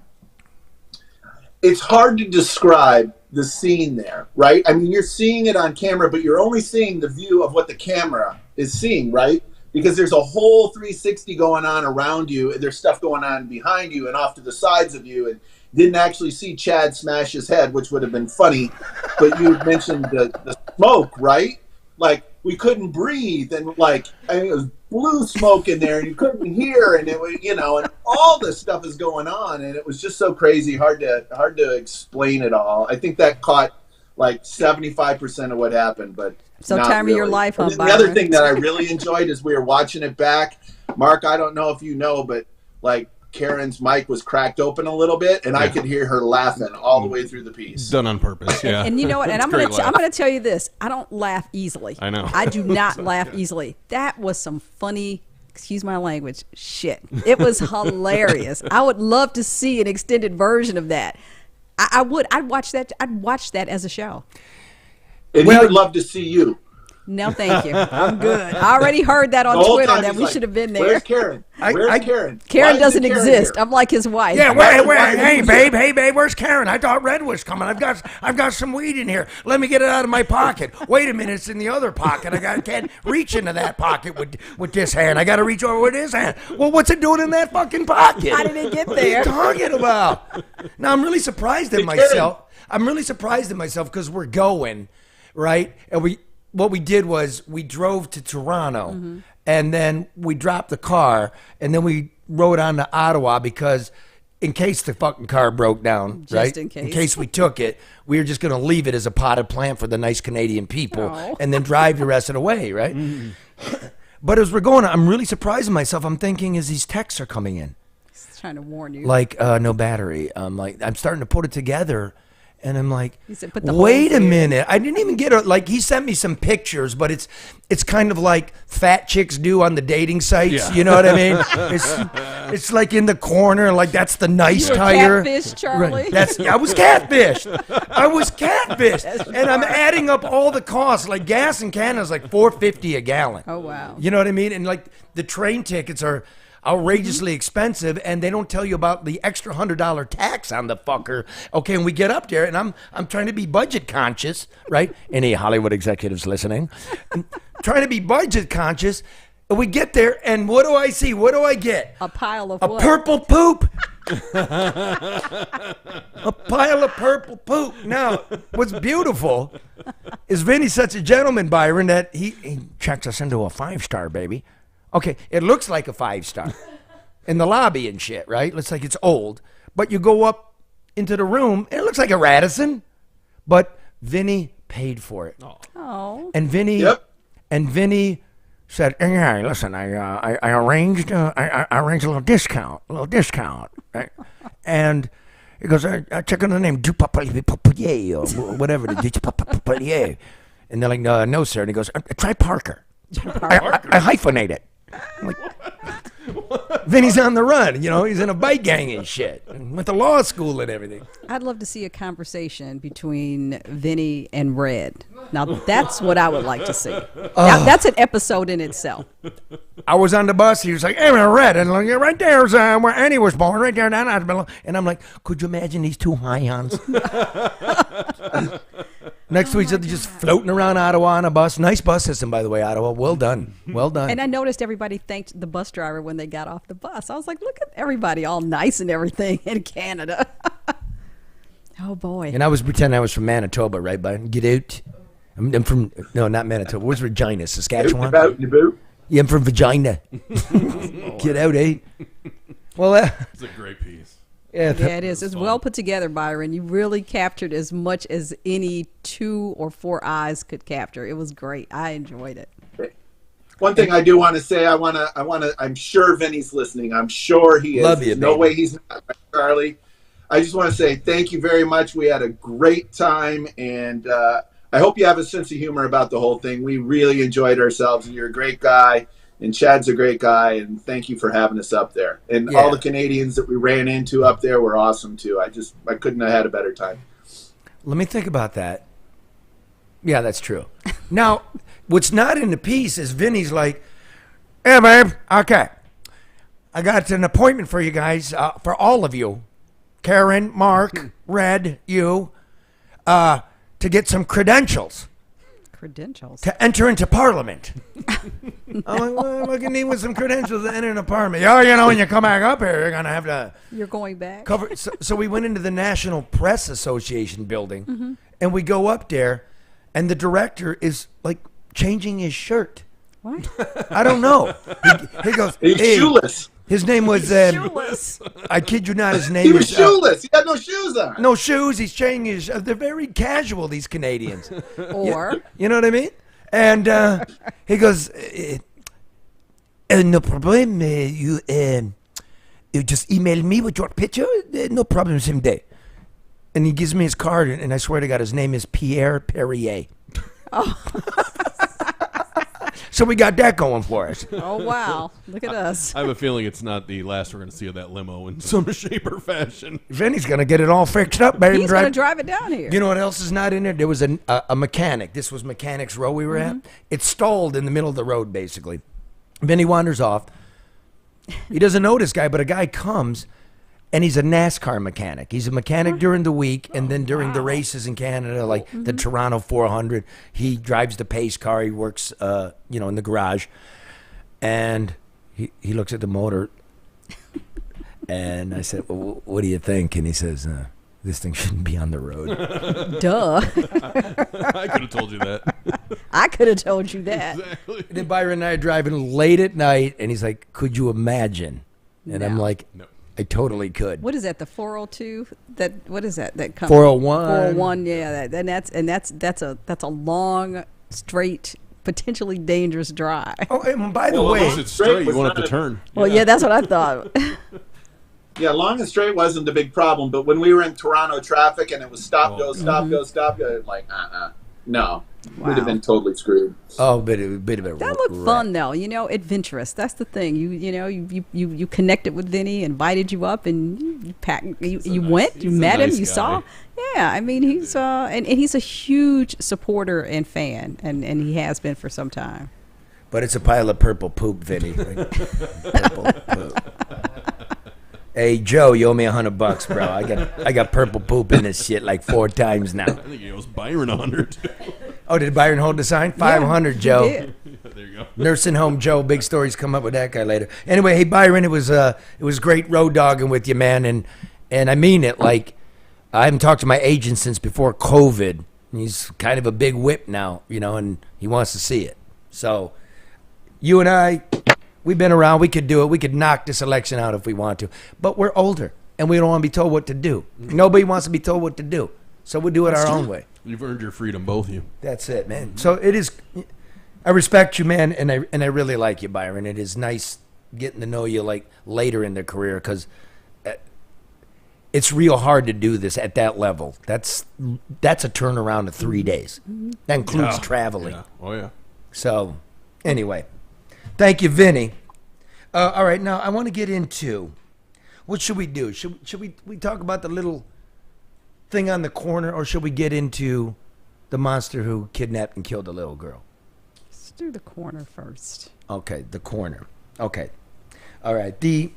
it's hard to describe the scene there, right? I mean, you're seeing it on camera, but you're only seeing the view of what the camera is seeing, right? Because there's a whole 360 going on around you, and there's stuff going on behind you and off to the sides of you, and didn't actually see Chad smash his head, which would have been funny, but you mentioned the smoke, right? Like, we couldn't breathe, and like, I mean, it was blue smoke in there, and you couldn't hear, and it was, you know, and all this stuff is going on, and it was just so crazy, hard to explain it all. I think that caught like 75% of what happened, but
so
not
time
really.
of your life, huh,
The other thing that I really enjoyed is we were watching it back. Mark, I don't know if you know, but like, Karen's mic was cracked open a little bit, and I could hear her laughing all the way through the piece.
Done on purpose, yeah.
And you know what? And I'm going to tell you this: I don't laugh easily.
I know.
I do not laugh easily. That was some funny, excuse my language, shit. It was hilarious. I would love to see an extended version of that. I would. I'd watch that. I'd watch that as a show.
And he would love to see you.
No, thank you. I'm good. I already heard that on Twitter that we should have been there.
Where's Karen? Where's Karen?
Karen doesn't exist. I'm like his wife.
Yeah, hey babe, where's Karen? I thought Red was coming. I've got some weed in here. Let me get it out of my pocket. Wait a minute, it's in the other pocket. Can't reach into that pocket with this hand. I got to reach over with this hand. Well, what's it doing in that fucking pocket?
How did it get there?
What are you talking about? Now I'm really surprised at myself. I'm really surprised at myself because we're going, right? And what we did was we drove to Toronto, and then we dropped the car, and then we rode on to Ottawa because in case the fucking car broke down, right?
In case.
In case we took it, we were just going to leave it as a potted plant for the nice Canadian people and then drive the rest of the way, right? But as we're going, I'm really surprising myself. I'm thinking as these texts are coming in.
He's trying to warn you.
Like, no battery. I'm starting to put it together. And I'm like,
He said, "Put the
wait
holes
a
in."
minute. I didn't even get like he sent me some pictures, but it's kind of like fat chicks do on the dating sites.
Yeah.
You know what I mean? It's like in the corner, like that's the nice
You were
tire.
catfished, Charlie.
Right. I was catfished. I was catfished. And I'm adding up all the costs. Like gas in Canada is like $4.50 a gallon.
Oh, wow.
You know what I mean? And like the train tickets are outrageously expensive, and they don't tell you about the extra $100 tax on the fucker. Okay, and we get up there, and I'm trying to be budget conscious, right? Any Hollywood executives listening? I'm trying to be budget conscious. And we get there, and what do I see? What do I get?
A pile of
A
what?
purple poop. A pile of purple poop. Now, what's beautiful is Vinny's such a gentleman, Byron, that he checks us into a 5-star, baby. Okay, it looks like a 5-star in the lobby and shit, right? Looks like it's old. But you go up into the room, and it looks like a Radisson, but Vinny paid for it.
Oh.
And Vinny said, "Hey, listen, I arranged I arranged a little discount, right?" And he goes, "I check on the name, Dupapalier, or whatever, Dupapalier." And they're like, "No, sir." And he goes, "Try Parker. I hyphenate it." I'm like, Vinny's on the run, you know, he's in a bike gang and shit, and went to law school and everything.
I'd love to see a conversation between Vinny and Red. Now, that's what I would like to see. Now, that's an episode in itself.
I was on the bus. He was like, "Hey, Red, and right there's where Annie was born, right there." And I'm like, could you imagine these two high-ons next to each other, just floating around Ottawa on a bus? Nice bus system, by the way, Ottawa. Well done. Well done.
And I noticed everybody thanked the bus driver when they got off the bus. I was like, look at everybody all nice and everything in Canada. Oh, boy.
And I was pretending I was from Manitoba, right, Byron? Get out. I'm from, no, not Manitoba. Where's Regina? Saskatchewan? Yeah, I'm from Regina. Get out, eh? Well,
it's a great piece.
Yeah, it is. It's well put together, Byron. You really captured as much as any 2 or 4 eyes could capture. It was great. I enjoyed it.
One thing I do want to say, I'm sure Vinny's listening. I'm sure he is.
Love you,
no
baby.
way he's not, Charlie. I just want to say thank you very much. We had a great time, and I hope you have a sense of humor about the whole thing. We really enjoyed ourselves, and you're a great guy, and Chad's a great guy, and thank you for having us up there. And all the Canadians that we ran into up there were awesome, too. I couldn't have had a better time.
Let me think about that. Yeah, that's true. Now, what's not in the piece is Vinny's like, "Hey, babe, okay. I got an appointment for you guys, for all of you. Karen, Mark, Red, you, to get some credentials.
Credentials?
To enter into Parliament." I'm like, "Well, I can need with some credentials to enter an apartment." "Oh, you know, when you come back up here, you're going to have to..."
You're going back?
Cover. So we went into the National Press Association building, and we go up there, and the director is like changing his shirt.
What?
I don't know. He goes,
He's shoeless.
His name was...
shoeless.
I kid you not, his name
He was
is...
shoeless. He had no shoes on.
No shoes. He's changing his... they're very casual, these Canadians.
Or?
You know what I mean? And he goes, "No problem. You just email me with your picture. No problem, same day." And he gives me his card, and I swear to God, his name is Pierre Perrier.
Oh.
So we got that going for us.
Oh, wow. Look at us.
I have a feeling it's not the last we're going to see of that limo in some shape or fashion.
Vinny's going to get it all fixed up, baby.
He's going to drive it down here.
You know what else is not in there? There was a mechanic. This was Mechanics Row we were at. It stalled in the middle of the road, basically. Vinny wanders off. He doesn't know this guy, but a guy comes, and he's a NASCAR mechanic. He's a mechanic during the week, and then during the races in Canada, like the Toronto 400, he drives the pace car. He works, in the garage. And he looks at the motor, and I said, "Well, what do you think?" And he says, "This thing shouldn't be on the road."
Duh.
I could have told you that.
I could have told you that.
Exactly.
And then Byron and I are driving late at night, and he's like, "Could you imagine?" And I'm like,
No.
I totally could.
What is that? The 402? What is that? That comes
401.
401. Yeah, that's a long, straight, potentially dangerous drive.
Oh, and by the
Well,
way,
unless it's straight, you won't have to turn.
Well, yeah, that's what I thought.
Yeah, long and straight wasn't the big problem, but when we were in Toronto traffic and it was stop, go, stop, go, stop, go, like, no. We'd have been totally screwed.
Oh, bit of a
That looked fun though, adventurous. That's the thing. You connected with Vinny, invited you up, and you went, you met him, you saw. Yeah, I mean he's and he's a huge supporter and fan, and he has been for some time.
But it's a pile of purple poop, Vinny. Right? Purple poop. Hey Joe, you owe me $100, bro. I got purple poop in this shit like 4 times now.
I think he owes Byron 100 too.
Oh, did Byron hold the sign? 500, Joe.
Yeah, there you go.
Nursing home Joe. Big stories come up with that guy later. Anyway, hey Byron, it was great road dogging with you, man, and I mean it. Like, I haven't talked to my agent since before COVID. He's kind of a big whip now, and he wants to see it. So, you and I, we've been around. We could do it. We could knock this election out if we want to. But we're older, and we don't want to be told what to do. Nobody wants to be told what to do. So we'll do it our own way.
You've earned your freedom, both of you.
That's it, man. So it is. I respect you, man, and I really like you, Byron. It is nice getting to know you like later in the career because it's real hard to do this at that level. That's a turnaround of 3 days. That includes traveling.
Yeah. Oh yeah.
So anyway, thank you, Vinny. All right, now I want to get into what should we do? Should we talk about the little thing on the corner, or should we get into the monster who kidnapped and killed a little girl?
Let's do the corner first.
Okay, the corner. Okay. All right. The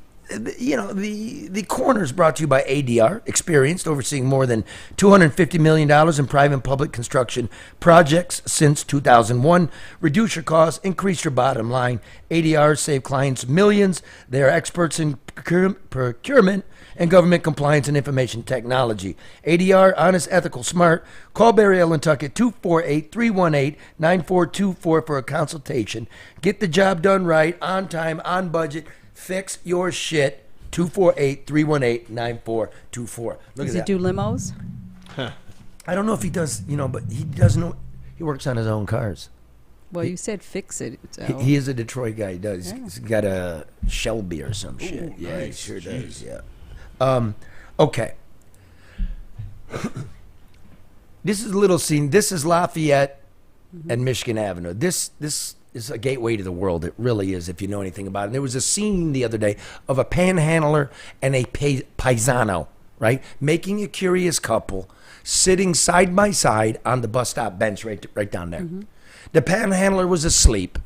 corner is brought to you by ADR, experienced overseeing more than $250 million in private and public construction projects since 2001. Reduce your costs, increase your bottom line. ADR save clients millions. They are experts in procurement and government compliance and information technology. ADR, honest, ethical, smart. Call Barry Allen Tuck at 248-318-9424 for a consultation. Get the job done right, on time, on budget. Fix your shit. 248-318-9424. Look
Does
at
he
that.
do limos?
I don't know if he does, but he does know. He works on his own cars.
Well, you said fix it. So.
He is a Detroit guy. He does.
Yeah.
He's got a Shelby or some shit.
Ooh,
Yeah,
nice.
he sure does.
Jeez.
Yeah. Okay. This is a little scene. This is Lafayette and Michigan Avenue. This is a gateway to the world. It really is, if you know anything about it. And there was a scene the other day of a panhandler and a paisano, right? Making a curious couple sitting side by side on the bus stop bench right down there. The panhandler was asleep.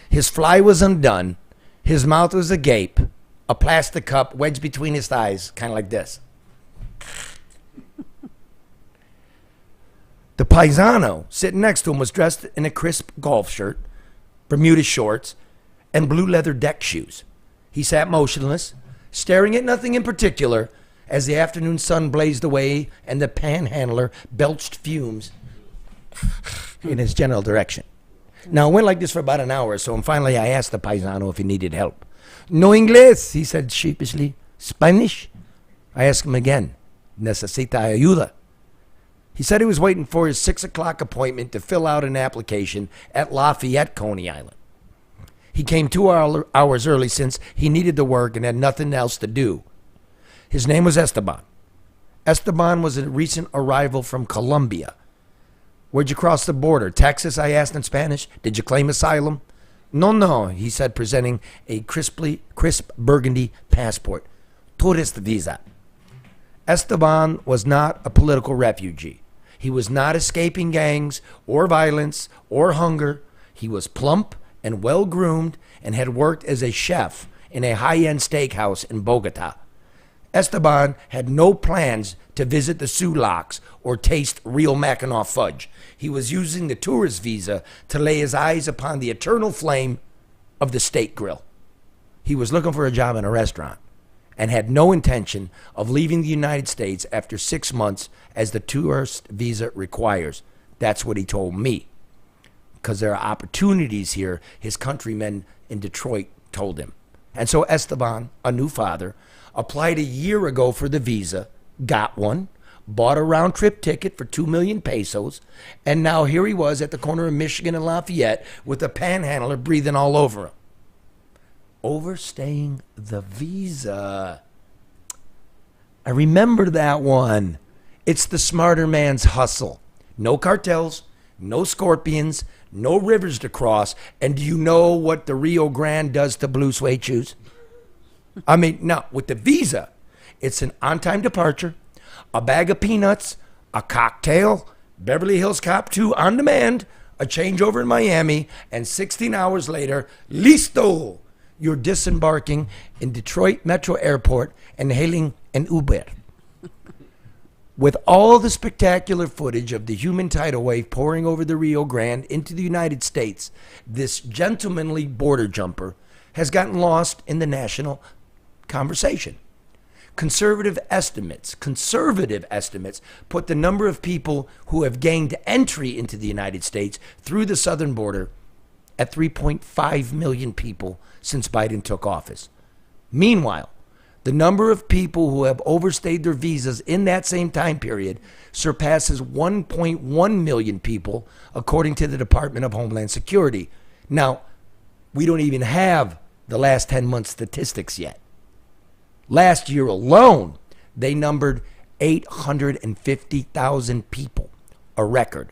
His fly was undone. His mouth was agape. A plastic cup wedged between his thighs, kind of like this. The paisano sitting next to him was dressed in a crisp golf shirt, Bermuda shorts, and blue leather deck shoes. He sat motionless, staring at nothing in particular as the afternoon sun blazed away and the panhandler belched fumes in his general direction. Now, it went like this for about an hour or so, and finally I asked the paisano if he needed help. No inglés, he said sheepishly. Spanish? I asked him again. Necesita ayuda. He said he was waiting for his 6 o'clock appointment to fill out an application at Lafayette, Coney Island. He came 2 hours early since he needed the work and had nothing else to do. His name was Esteban. Esteban was a recent arrival from Colombia. Where'd you cross the border? Texas, I asked in Spanish. Did you claim asylum? No, he said, presenting a crisp burgundy passport. Tourist visa. Esteban was not a political refugee. He was not escaping gangs or violence or hunger. He was plump and well-groomed and had worked as a chef in a high-end steakhouse in Bogota. Esteban had no plans to visit the Sulaks or taste real Mackinac fudge. He was using the tourist visa to lay his eyes upon the eternal flame of the steak grill. He was looking for a job in a restaurant and had no intention of leaving the United States after 6 months as the tourist visa requires. That's what he told me. Because there are opportunities here, his countrymen in Detroit told him. And so Esteban, a new father, applied a year ago for the visa, got one, bought a round-trip ticket for 2 million pesos, and now here he was at the corner of Michigan and Lafayette with a panhandler breathing all over him. Overstaying the visa. I remember that one. It's the smarter man's hustle. No cartels, no scorpions, no rivers to cross. And do you know what the Rio Grande does to blue suede shoes? I mean, no, with the visa, it's an on-time departure, a bag of peanuts, a cocktail, Beverly Hills Cop 2 on demand, a changeover in Miami, and 16 hours later, listo! You're disembarking in Detroit Metro Airport and hailing an Uber. With all the spectacular footage of the human tidal wave pouring over the Rio Grande into the United States, this gentlemanly border jumper has gotten lost in the national conversation. Conservative estimates put the number of people who have gained entry into the United States through the southern border at 3.5 million people since Biden took office. Meanwhile, the number of people who have overstayed their visas in that same time period surpasses 1.1 million people, according to the Department of Homeland Security. Now, we don't even have the last 10 months statistics yet. Last year alone, they numbered 850,000 people, a record.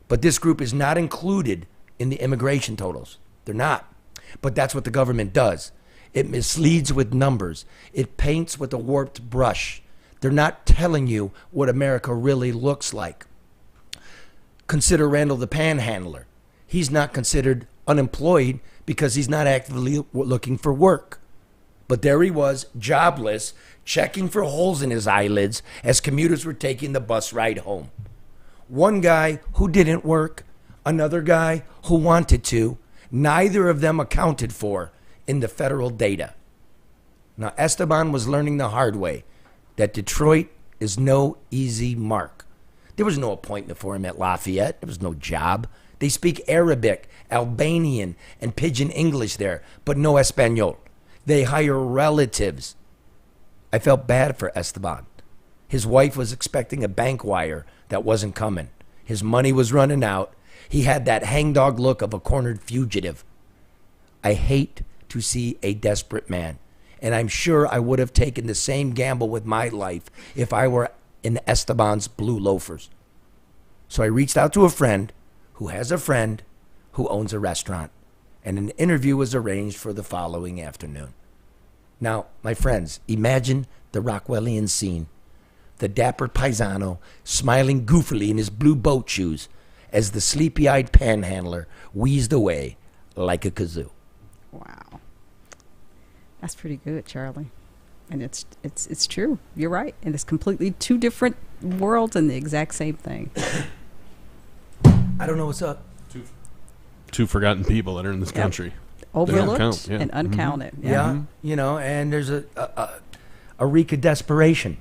But this group is not included in the immigration totals. They're not. But that's what the government does. It misleads with numbers. It paints with a warped brush. They're not telling you what America really looks like. Consider Randall the Panhandler. He's not considered unemployed because he's not actively looking for work. But there he was, jobless, checking for holes in his eyelids as commuters were taking the bus ride home. One guy who didn't work, another guy who wanted to, neither of them accounted for in the federal data. Now, Esteban was learning the hard way that Detroit is no easy mark. There was no appointment for him at Lafayette. There was no job. They speak Arabic, Albanian, and Pidgin English there, but no Espanol. They hire relatives. I felt bad for Esteban. His wife was expecting a bank wire that wasn't coming. His money was running out. He had that hangdog look of a cornered fugitive. I hate to see a desperate man, and I'm sure I would have taken the same gamble with my life if I were in Esteban's blue loafers. So I reached out to a friend who has a friend who owns a restaurant, and an interview was arranged for the following afternoon. Now, my friends, imagine the Rockwellian scene. The dapper paisano smiling goofily in his blue boat shoes as the sleepy-eyed panhandler wheezed away like a kazoo.
Wow. That's pretty good, Charlie. And it's true. You're right. And it's completely two different worlds and the exact same thing.
I don't know what's up.
Two forgotten people that are in this country.
Overlooked and uncounted.
Mm-hmm. Yeah. You know, and there's a reek of desperation.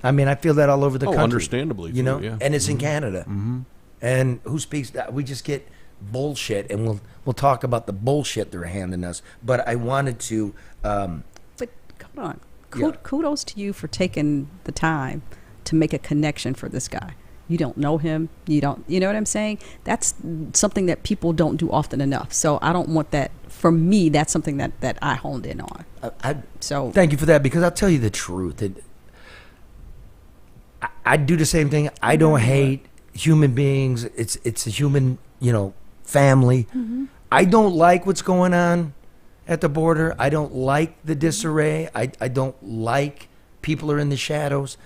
I mean, I feel that all over the country.
Understandably.
You know,
yeah.
and it's in Canada.
Mm-hmm.
And who speaks that? We just get bullshit, and we'll talk about the bullshit they're handing us. But I wanted to.
But hold on. Kudos to you for taking the time to make a connection for this guy. You don't know him. You know what I'm saying? That's something that people don't do often enough. So I don't want that. For me, that's something that I honed in on. So
thank you for that, because I'll tell you the truth. I do the same thing. I don't hate human beings. It's a human, family. Mm-hmm. I don't like what's going on at the border. I don't like the disarray. I don't like people are in the shadows.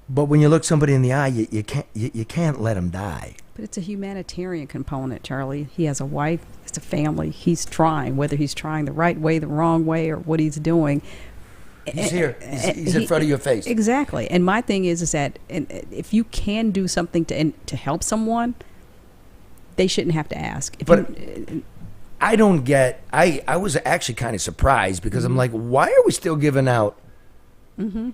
But when you look somebody in the eye, you can't let them die.
But it's a humanitarian component, Charlie. He has a wife, it's a family. He's trying, whether he's trying the right way, the wrong way, or what he's doing.
He's here. He's in front of your face.
Exactly. And my thing is that if you can do something to help someone, they shouldn't have to ask.
I don't get. I was actually kind of surprised because I'm like, why are we still giving out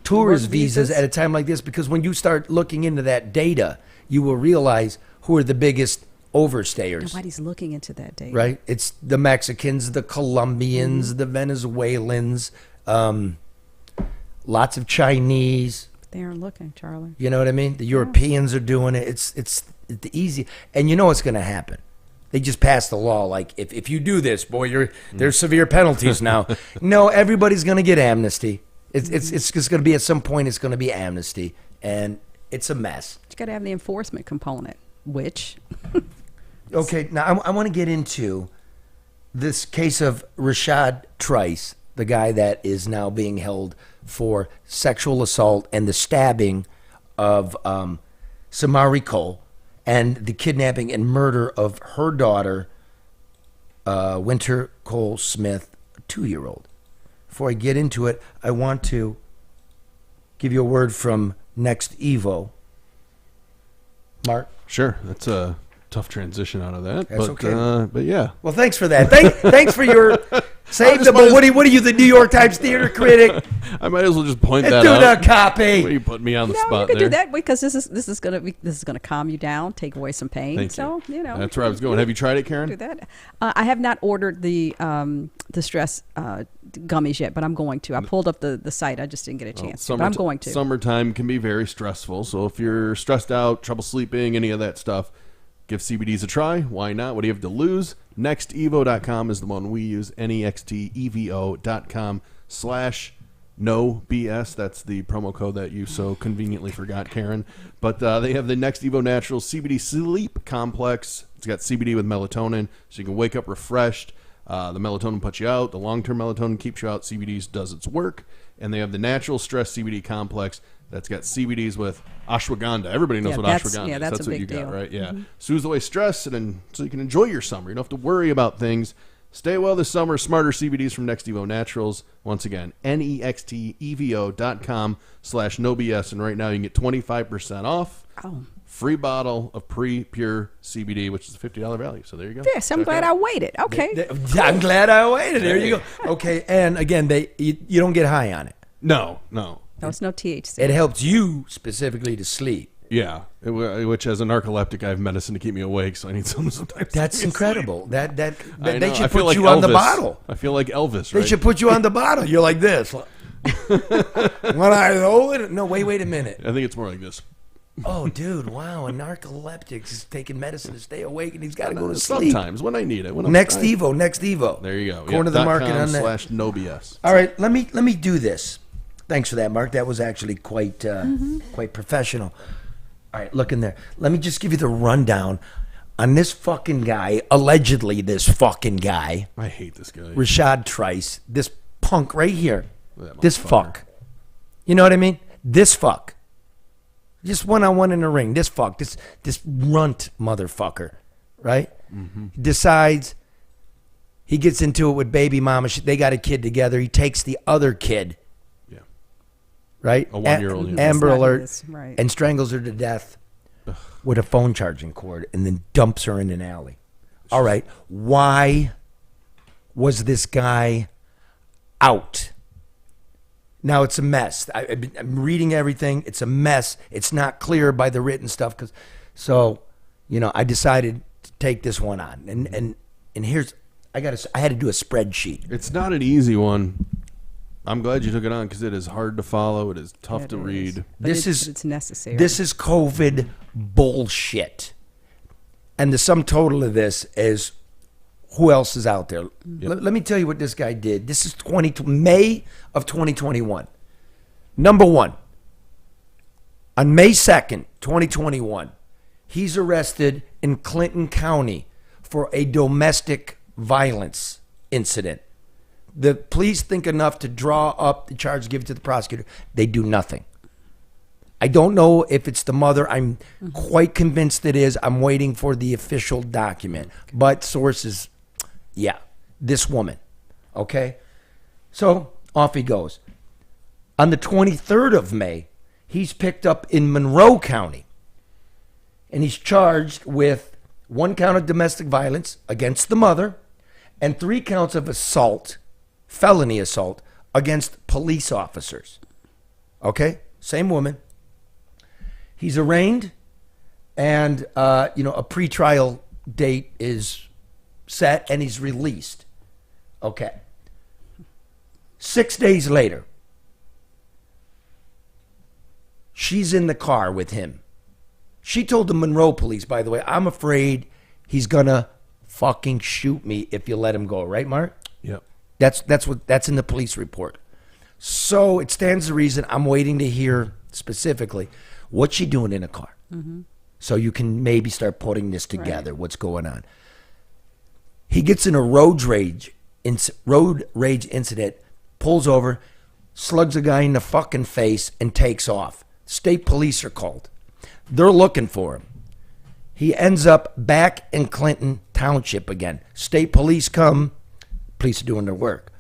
tourist visas at a time like this? Because when you start looking into that data, you will realize who are the biggest overstayers.
Nobody's looking into that data.
Right? It's the Mexicans, the Colombians, the Venezuelans, lots of Chinese.
They aren't looking, Charlie.
You know what I mean? The Europeans are doing it. It's the easy. And you know what's going to happen. They just passed the law like if you do this, boy, there's severe penalties now. No, everybody's going to get amnesty. It's just going to be at some point. It's going to be amnesty, and it's a mess.
You got to have the enforcement component, which.
Okay, now I want to get into this case of Rashad Trice, the guy that is now being held for sexual assault and the stabbing of Samari Cole and the kidnapping and murder of her daughter, Wynter Cole-Smith, a 2-year-old. Before I get into it, I want to give you a word from Next Evo. Mark?
Sure, that's a tough transition out of that.
That's okay.
But yeah.
Well, thanks for that. Thanks for your save the. What are you, the New York Times theater critic?
I might as well just point that
do
out.
the copy.
What are you putting me on the
No,
spot
you can
there?
do that because this is gonna calm you down, take away some pain.
Thank
so
you.
you know
That's where I was going. Have you tried it, Karen?
Do that. I have not ordered the stress gummies yet, but I'm going to. I pulled up the site. I just didn't get a chance. But I'm going to.
Summertime can be very stressful. So if you're stressed out, trouble sleeping, any of that stuff, give CBDs a try. Why not? What do you have to lose? NextEvo.com is the one we use. NextEvo.com/NoBS. That's the promo code that you so conveniently forgot, Karen. But they have the Next Evo Natural CBD Sleep Complex. It's got CBD with melatonin, so you can wake up refreshed. The melatonin puts you out. The long-term melatonin keeps you out. CBD does its work. And they have the Natural Stress CBD Complex that's got CBDs with ashwagandha. Everybody knows what ashwagandha is.
That's a
what
big
you got,
deal.
right? Yeah.
Mm-hmm.
Soothes away stress, and then so you can enjoy your summer. You don't have to worry about things. Stay well this summer. Smarter CBDs from Next Evo Naturals. Once again, NextEvo.com/NoBS. And right now you can get 25% off.
Oh.
Free bottle of Pure CBD, which is a $50 value. So there you go.
Yes, I'm glad I waited. Okay.
I'm glad I waited. There you go. Okay, and again, you don't get high on it.
No.
No, it's no THC.
It helps you specifically to sleep.
Yeah, which as a narcoleptic, I have medicine to keep me awake, so I need something sometimes.
That's incredible. That they should
feel
put
like
you
Elvis.
on the bottle.
I feel like Elvis.
They
Right?
should put you on the bottle. You're like this. When I hold it, no, wait a minute.
I think it's more like this.
Oh, dude, wow, a narcoleptic is taking medicine to stay awake, and he's got to go to sleep.
Sometimes when I need it.
Next Evo.
There you go.
Corner the market on that.
/NoBS.
All right, let me do this. Thanks for that, Mark. That was actually quite professional. All right, look in there. Let me just give you the rundown on this fucking guy, allegedly this fucking guy.
I hate this guy.
Rashad Trice, this punk right here. This fuck. You know what I mean? This fuck. Just one-on-one in the ring. This fuck. This runt motherfucker. Right?
Mm-hmm.
Decides he gets into it with baby mama. They got a kid together. He takes the other kid. Right?
A 1-year-old.
Amber Alert.
Right.
And strangles her to death with a phone charging cord and then dumps her in an alley. All right. Why was this guy out? Now it's a mess. I'm reading everything. It's a mess. It's not clear by the written stuff. So, I decided to take this one on. And here's, I had to do a spreadsheet.
It's not an easy one. I'm glad you took it on because it is hard to follow. It is tough to read.
It's necessary.
This is COVID bullshit. And the sum total of this is who else is out there. Let me tell you what this guy did. This is May of 2021. Number one, on May 2nd, 2021, he's arrested in Clinton County for a domestic violence incident. The police think enough to draw up the charge, give it to the prosecutor. They do nothing. I don't know if it's the mother. I'm quite convinced it is. I'm waiting for the official document. But sources, yeah, this woman. Okay? So off he goes. On the 23rd of May, he's picked up in Monroe County. And he's charged with 1 count of domestic violence against the mother and 3 counts of assault, felony assault, against police officers. Okay? Same woman. He's arraigned, and a pretrial date is set, and he's released. Okay. 6 days later, she's in the car with him. She told the Monroe police, by the way, I'm afraid he's going to fucking shoot me if you let him go, right, Mark?
Yep.
That's in the police report. So it stands to reason I'm waiting to hear specifically what's she doing in a car.
Mm-hmm.
So you can maybe start putting this together, what's going on. He gets in a road rage incident, pulls over, slugs a guy in the fucking face, and takes off. State police are called. They're looking for him. He ends up back in Clinton Township again. State police come. Police are doing their work.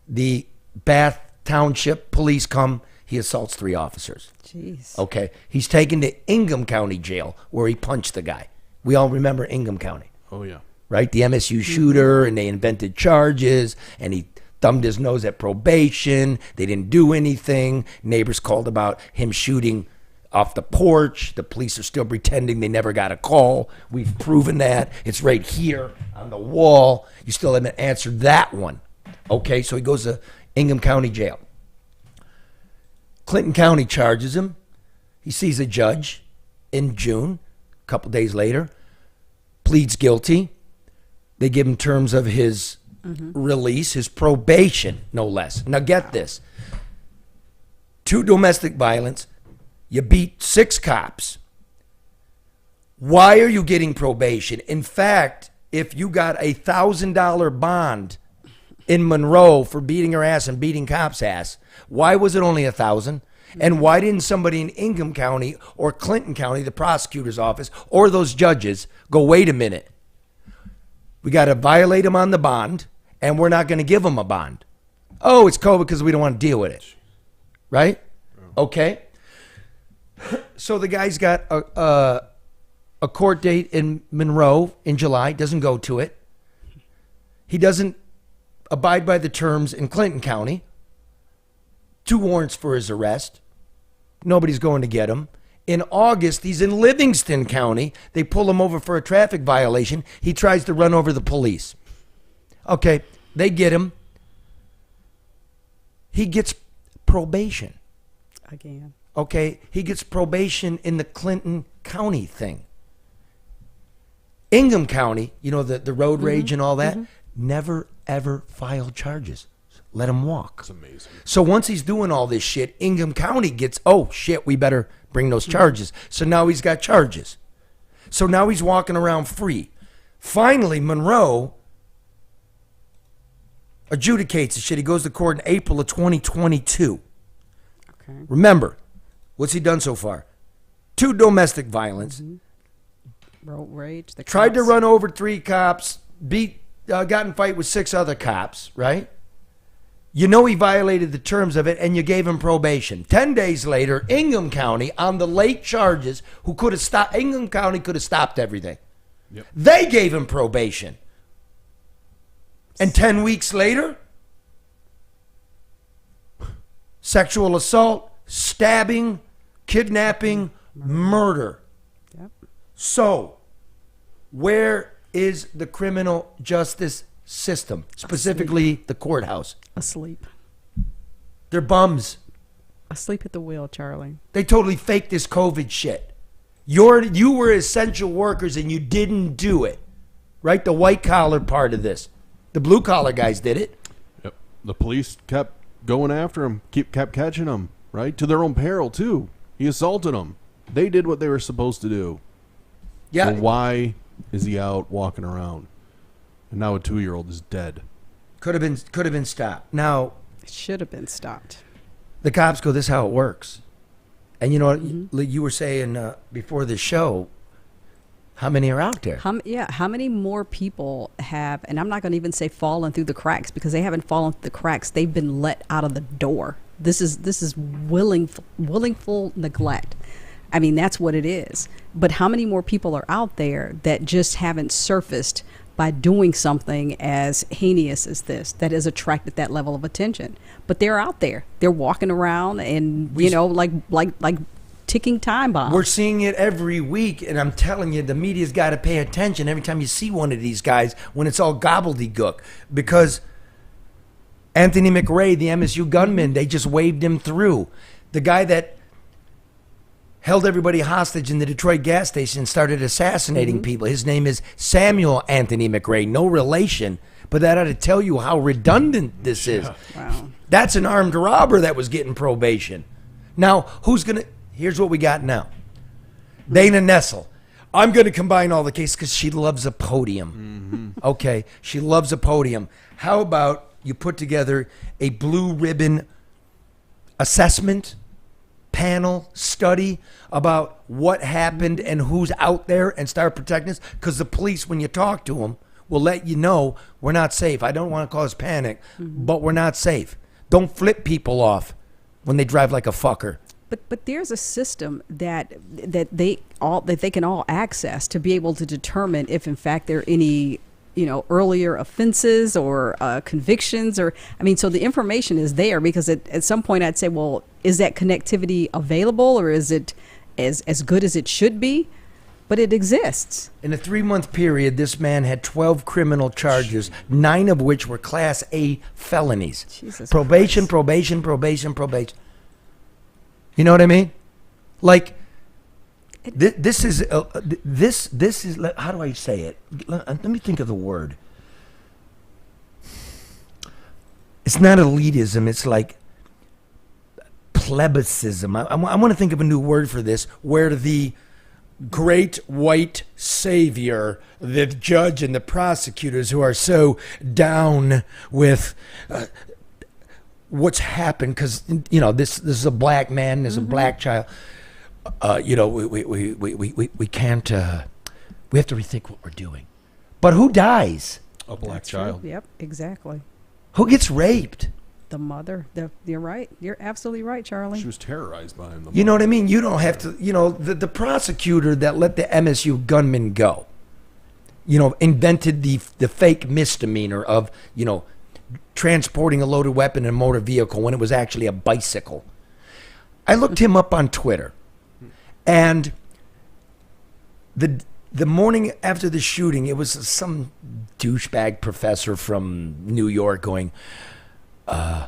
The Bath Township police come. He assaults 3 officers.
Jeez.
Okay. He's taken to Ingham County Jail where he punched the guy. We all remember Ingham County.
Oh, yeah.
Right? The MSU shooter, and they invented charges, and he thumbed his nose at probation. They didn't do anything. Neighbors called about him shooting off the porch. The police are still pretending they never got a call. We've proven that. It's right here on the wall. You still haven't answered that one. Okay, so he goes to Ingham County Jail. Clinton County charges him. He sees a judge in June, a couple days later, pleads guilty. They give him terms of his release, his probation, no less. Now get this. 2 domestic violence. You beat 6 cops. Why are you getting probation? In fact, if you got a $1,000 bond in Monroe for beating her ass and beating cops' ass, why was it only $1,000? And why didn't somebody in Ingham County or Clinton County, the prosecutor's office, or those judges go, wait a minute, we got to violate him on the bond, and we're not going to give him a bond. Oh, it's COVID because we don't want to deal with it. Right? Okay. So the guy's got a court date in Monroe in July, doesn't go to it. He doesn't abide by the terms in Clinton County. 2 warrants for his arrest. Nobody's going to get him. In August, he's in Livingston County. They pull him over for a traffic violation. He tries to run over the police. Okay, they get him. He gets probation.
Again.
Okay, he gets probation in the Clinton County thing. Ingham County, you know, the road rage and all that, never, ever filed charges. Let him walk.
That's amazing.
So once he's doing all this shit, Ingham County gets, oh, shit, we better bring those charges. So now he's got charges. So now he's walking around free. Finally, Monroe adjudicates the shit. He goes to court in April of 2022.
Okay.
Remember, what's he done so far? 2 domestic violence.
Road rage.
Tried to run over 3 cops. Got in fight with 6 other cops, right? You know he violated the terms of it, and you gave him probation. 10 days later, Ingham County, on the late charges, Ingham County could have stopped everything.
Yep.
They gave him probation. And 10 weeks later, sexual assault, stabbing, kidnapping, murder.
Yep.
So, where is the criminal justice system, specifically the courthouse?
Asleep.
They're bums.
Asleep at the wheel, Charlie.
They totally faked this COVID shit. You were essential workers and you didn't do it. Right? The white collar part of this. The blue collar guys did it.
Yep. The police kept going after him, kept catching him, right? To their own peril, too. He assaulted them. They did what they were supposed to do.
Yeah.
So why is he out walking around? And now a 2-year-old is dead.
Could have been stopped. Now,
it should have been stopped.
The cops go, this is how it works. And you know what you were saying before the show, how many are out there?
How many more people have, and I'm not going to even say fallen through the cracks, because they haven't fallen through the cracks. They've been let out of the door. This is willful neglect. I mean, that's what it is. But how many more people are out there that just haven't surfaced by doing something as heinous as this that has attracted that level of attention? But they're out there. They're walking around and, like ticking time bombs.
We're seeing it every week, and I'm telling you, the media's got to pay attention every time you see one of these guys when it's all gobbledygook. Because Anthony McRae, the MSU gunman, they just waved him through. The guy that held everybody hostage in the Detroit gas station and started assassinating people. His name is Samuel Anthony McRae, no relation, but that ought to tell you how redundant this is.
Wow.
That's an armed robber that was getting probation. Now, here's what we got now. Dana Nessel. I'm going to combine all the cases because she loves a podium. Okay, she loves a podium. How about you put together a blue ribbon assessment panel study about what happened and who's out there and start protecting us? Because the police, when you talk to them, will let you know we're not safe. I don't want to cause panic, but we're not safe. Don't flip people off when they drive like a fucker.
But there's a system that they can all access to be able to determine if in fact there are any earlier offenses or convictions, or so the information is there, because at some point I'd say, well, is that connectivity available, or is it as good as it should be? But it exists.
In a 3-month period, this man had 12 criminal charges, 9 of which were Class A felonies.
Jesus
probation. You know what I mean? Like, this is how do I say it? Let me think of the word. It's not elitism. It's like plebiscism. I want to think of a new word for this, where the great white savior, the judge and the prosecutors who are so down with what's happened, because this is a black man, there's a black child. We can't. We have to rethink what we're doing. But who dies?
A black child.
Yep, exactly.
Who gets raped?
The mother. You're right. You're absolutely right, Charlie.
She was terrorized by him.
You know what I mean? You don't have to. The prosecutor that let the MSU gunman go, invented the fake misdemeanor of transporting a loaded weapon in a motor vehicle when it was actually a bicycle. I looked him up on Twitter, and the morning after the shooting, it was some douchebag professor from New York going, I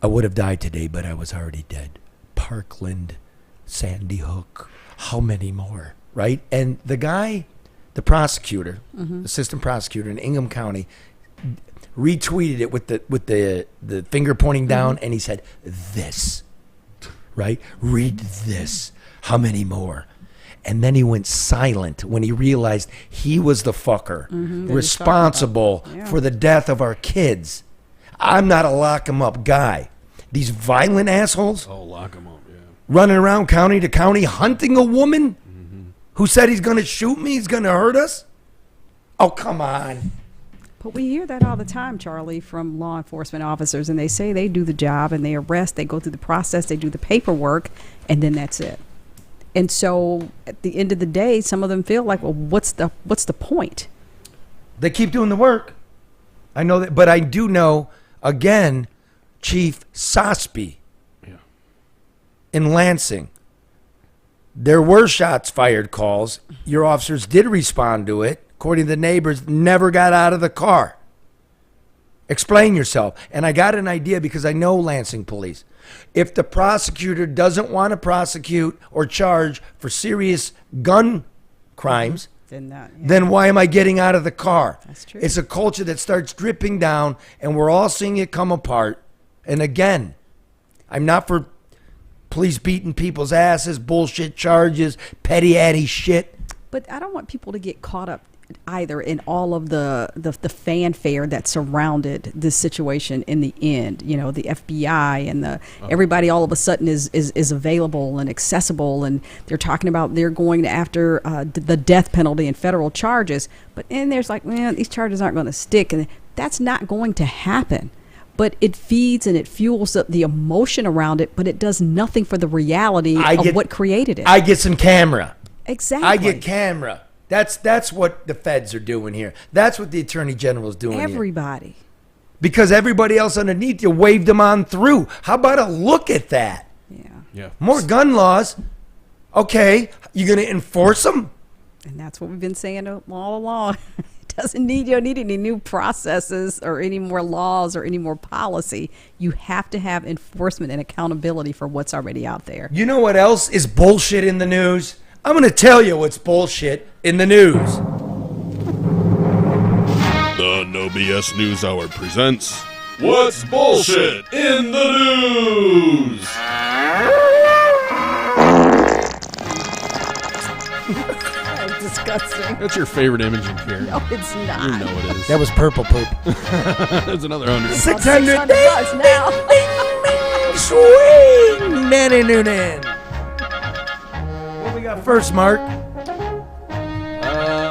would have died today, but I was already dead. Parkland, Sandy Hook, how many more, right? And the guy, the prosecutor, assistant prosecutor in Ingham County, retweeted it with the finger pointing down, and he said, this, right? Read this. How many more? And then he went silent when he realized he was the fucker responsible for the death of our kids. I'm not a lock 'em up guy. These violent assholes
lock 'em up,
running around county to county hunting a woman who said he's going to shoot me, he's going to hurt us. Oh, come on.
But we hear that all the time, Charlie, from law enforcement officers, and they say they do the job and they arrest, they go through the process, they do the paperwork, and then that's it. And so at the end of the day, some of them feel like, well, what's the point?
They keep doing the work. I know that, but I do know, again, Chief Sosby in Lansing. There were shots fired calls. Your officers did respond to it. According to the neighbors, never got out of the car. Explain yourself. And I got an idea because I know Lansing police. If the prosecutor doesn't want to prosecute or charge for serious gun crimes, then why am I getting out of the car?
That's true.
It's a culture that starts dripping down, and we're all seeing it come apart. And again, I'm not for police beating people's asses, bullshit charges, petty addy shit.
But I don't want people to get caught up either in all of the fanfare that surrounded this situation in the end. The FBI and everybody all of a sudden is available and accessible, and they're talking about they're going after the death penalty and federal charges. But then there's like, man, these charges aren't going to stick, and that's not going to happen. But it feeds and it fuels the emotion around it, but it does nothing for the reality of what created it.
I get some camera.
Exactly.
I get camera. That's what the feds are doing here. That's what the attorney general is doing
Everybody.
Here. Because everybody else underneath you waved them on through. How about a look at that?
Yeah.
More gun laws. Okay, you going to enforce them?
And that's what we've been saying all along. It doesn't need, you don't need any new processes or any more laws or any more policy. You have to have enforcement and accountability for what's already out there.
You know what else is bullshit in the news? I'm going to tell you what's bullshit in the news.
The No BS News Hour presents What's Bullshit in the News?
Disgusting.
That's your favorite image in here.
No, it's not.
You know it is.
That was purple poop.
That's another 100.
600
$600 now.
Swing, Danny Noonan. What we got first, Mark?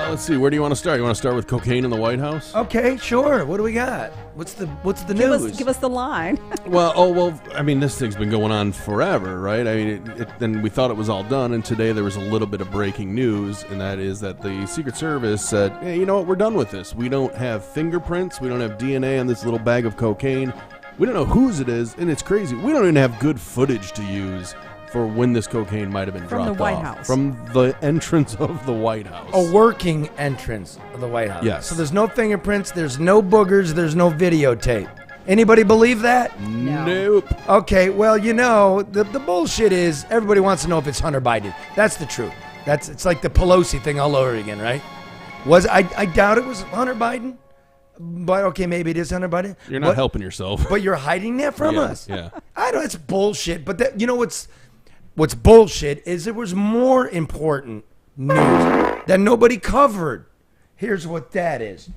Let's see. Where do you want to start? You want to start with cocaine in the White House?
Okay, sure. What do we got? What's the news?
Give us the line.
Well. I mean, this thing's been going on forever, right? I mean, then we thought it was all done, and today there was a little bit of breaking news, and that is that the Secret Service said, "Hey, you know what? We're done with this. We don't have fingerprints. We don't have DNA on this little bag of cocaine. We don't know whose it is, and it's crazy. We don't even have good footage to use for when this cocaine might have been dropped
From the White
off.
House.
From the entrance of the White House.
A working entrance of the White House.
Yes.
So there's no fingerprints, there's no boogers, there's no videotape. Anybody believe that?
Nope.
Okay, well, you know, the bullshit is everybody wants to know if it's Hunter Biden. That's the truth. It's like the Pelosi thing all over again, right? I doubt it was Hunter Biden. But okay, maybe it is Hunter Biden.
You're not helping yourself.
But you're hiding that from us.
Yeah.
I know it's bullshit, but that, you know what's bullshit is there was more important news that nobody covered. Here's what that is.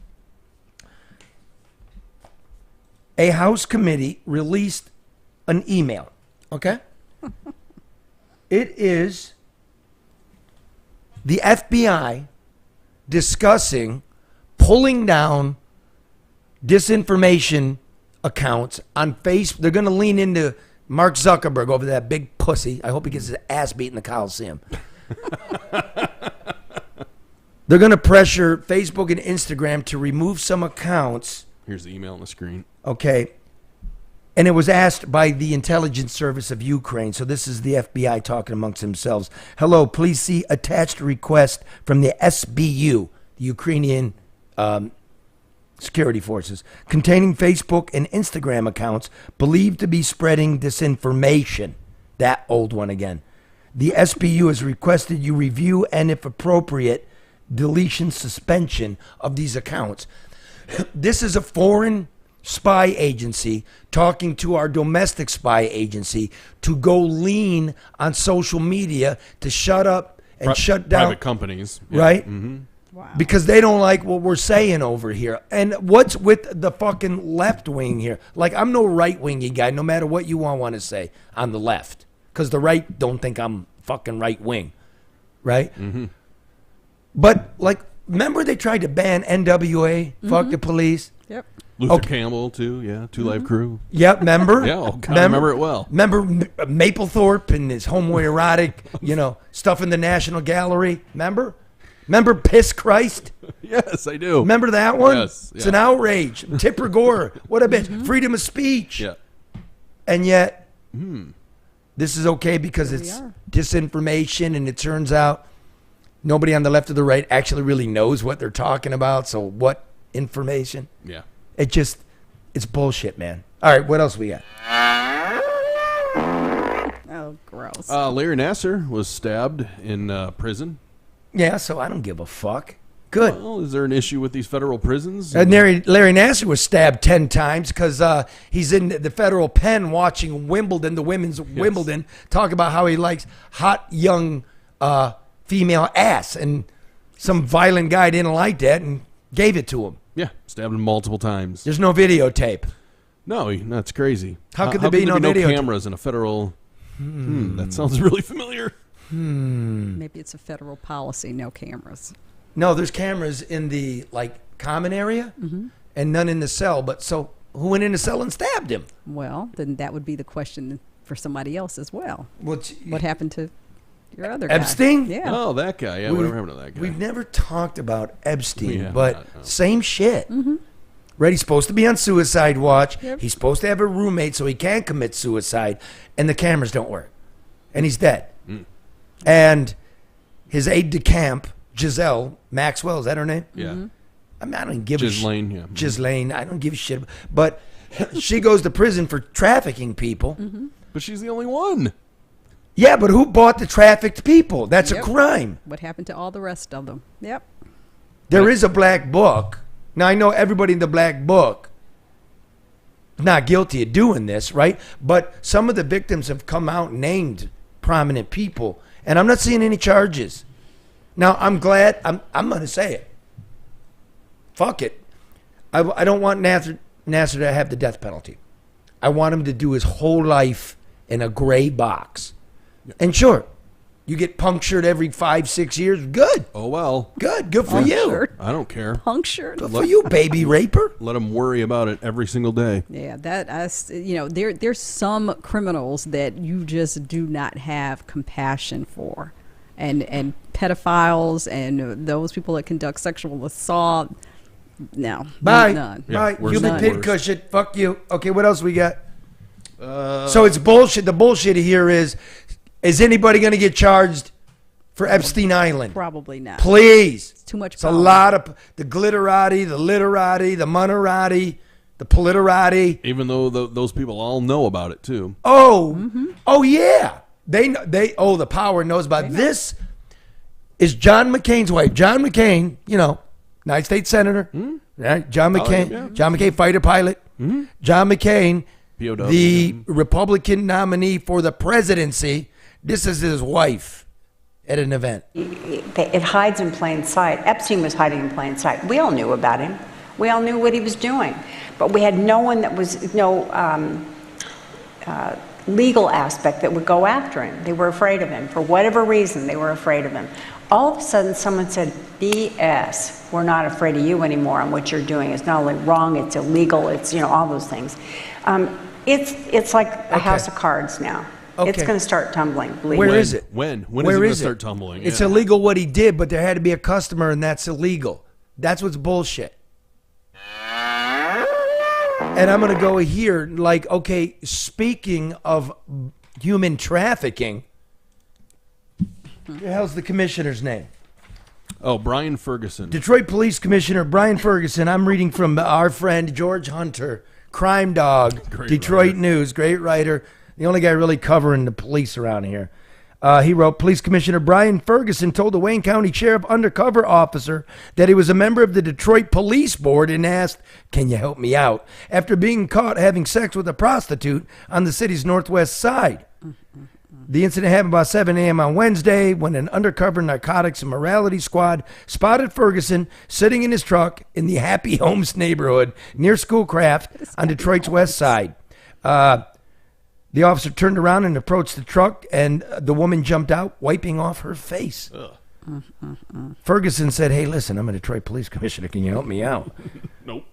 A House committee released an email, okay? It is the FBI discussing pulling down disinformation accounts on Facebook. They're going to lean into Mark Zuckerberg over that big pussy. I hope he gets his ass beat in the Coliseum. They're going to pressure Facebook and Instagram to remove some accounts.
Here's the email on the screen.
Okay. And it was asked by the intelligence service of Ukraine. So this is the FBI talking amongst themselves. Hello, please see attached request from the SBU, the Ukrainian security forces, containing Facebook and Instagram accounts believed to be spreading disinformation. That old one again. The SBU has requested you review and, if appropriate, deletion, suspension of these accounts. This is a foreign spy agency talking to our domestic spy agency to go lean on social media to shut up and shut down
private companies. Yeah.
Right?
Mm-hmm.
Wow.
Because they don't like what we're saying over here. And what's with the fucking left wing here? Like, I'm no right wingy guy, no matter what you want to say on the left. Because the right don't think I'm fucking right wing. Right?
Mm-hmm.
But, like, remember they tried to ban NWA? Fuck the police?
Yep.
Luther Campbell, too. Yeah. Two Live Crew.
Yep, remember?
Yeah, I remember it well.
Remember Mapplethorpe and his homoerotic, stuff in the National Gallery? Remember Piss Christ?
Yes, I do.
Remember that one?
Yes.
It's an outrage. Tipper Gore. What a bitch. Freedom of speech.
Yeah.
And yet, this is okay because it's disinformation, and it turns out nobody on the left or the right actually really knows what they're talking about. So what information?
Yeah.
It's bullshit, man. All right, what else we got?
Oh, gross.
Larry Nassar was stabbed in prison.
Yeah, so I don't give a fuck. Good.
Well, is there an issue with these federal prisons?
Larry Nassar was stabbed 10 times because he's in the federal pen watching Wimbledon, the women's Wimbledon, talk about how he likes hot, young female ass. And some violent guy didn't like that and gave it to him.
Yeah, stabbed him multiple times.
There's no videotape.
No, that's crazy.
How could there be no videotape?
Cameras in a federal... that sounds really familiar.
Maybe it's a federal policy, no cameras.
No, there's cameras in the common area and none in the cell. But so who went in the cell and stabbed him?
Well, then that would be the question for somebody else as well.
What
happened to your other guy?
Epstein?
Yeah.
Oh, that guy. Yeah, whatever happened to that guy?
We've never talked about Epstein,
We
but
have not, no.
same shit. Right? He's supposed to be on suicide watch.
Yep.
He's supposed to have a roommate so he can't commit suicide, and the cameras don't work. And he's dead. And his aide de camp, Giselle Maxwell, is that her name?
Yeah.
I mean, I don't give a shit.
Ghislaine, yeah.
Ghislaine, I don't give a shit. But she goes to prison for trafficking people.
But she's the only one.
Yeah, but who bought the trafficked people? That's a crime.
What happened to all the rest of them? Yep.
There is a black book. Now, I know everybody in the black book is not guilty of doing this, right? But some of the victims have come out and named prominent people, and I'm not seeing any charges. Now, I'm glad. I'm going to say it. Fuck it. I don't want Nasser to have the death penalty. I want him to do his whole life in a gray box. And sure, you get punctured every 5-6 years. Good.
Oh, well.
Good for you.
I don't care.
Punctured.
Good for you, baby raper.
Let him worry about it every single day.
Yeah, there's some criminals that you just do not have compassion for. And pedophiles and those people that conduct sexual assault. No.
Bye.
None.
Bye.
worse
Human
than
pin
worse.
cushion. Fuck you. Okay, what else we got? So it's bullshit. The bullshit here is anybody going to get charged for Epstein Island?
Probably not.
Please.
It's too much
It's a
power.
lot of the glitterati, the literati, the monerati, the politerati.
Even though those people all know about it, too.
Oh yeah. The power knows about it. This is John McCain's wife. John McCain, United States Senator, right? John McCain,
yeah.
John McCain, fighter pilot. John McCain,
POW.
the Republican nominee for the presidency. This is his wife at an event.
It hides in plain sight. Epstein was hiding in plain sight. We all knew about him. We all knew what he was doing. But we had no one that was, legal aspect that would go after him. They were afraid of him. For whatever reason, they were afraid of him. All of a sudden, someone said, BS, we're not afraid of you anymore, and what you're doing is not only wrong, it's illegal, it's, all those things. It's like a house of cards now.
Okay.
It's going to start tumbling. Believe
Where
me.
is it?
When is it
Where
going to
is it?
start tumbling?
It's
Yeah.
illegal what he did, but there had to be a customer, and that's illegal. That's what's bullshit. And I'm going to go here, okay, speaking of human trafficking, what the hell's the commissioner's name?
Oh, Brian Ferguson.
Detroit Police Commissioner Brian Ferguson. I'm reading from our friend George Hunter, Crime Dog,
Great
Detroit
writer.
News, great writer. The only guy really covering the police around here. He wrote, Police Commissioner Brian Ferguson told the Wayne County Sheriff undercover officer that he was a member of the Detroit Police Board and asked, can you help me out? After being caught having sex with a prostitute on the city's northwest side. The incident happened about 7 a.m. on Wednesday when an undercover narcotics and morality squad spotted Ferguson sitting in his truck in the Happy Homes neighborhood near Schoolcraft on Detroit's west side. The officer turned around and approached the truck, and the woman jumped out, wiping off her face. Ferguson said, hey, listen, I'm a Detroit Police Commissioner. Can you help me out?
Nope.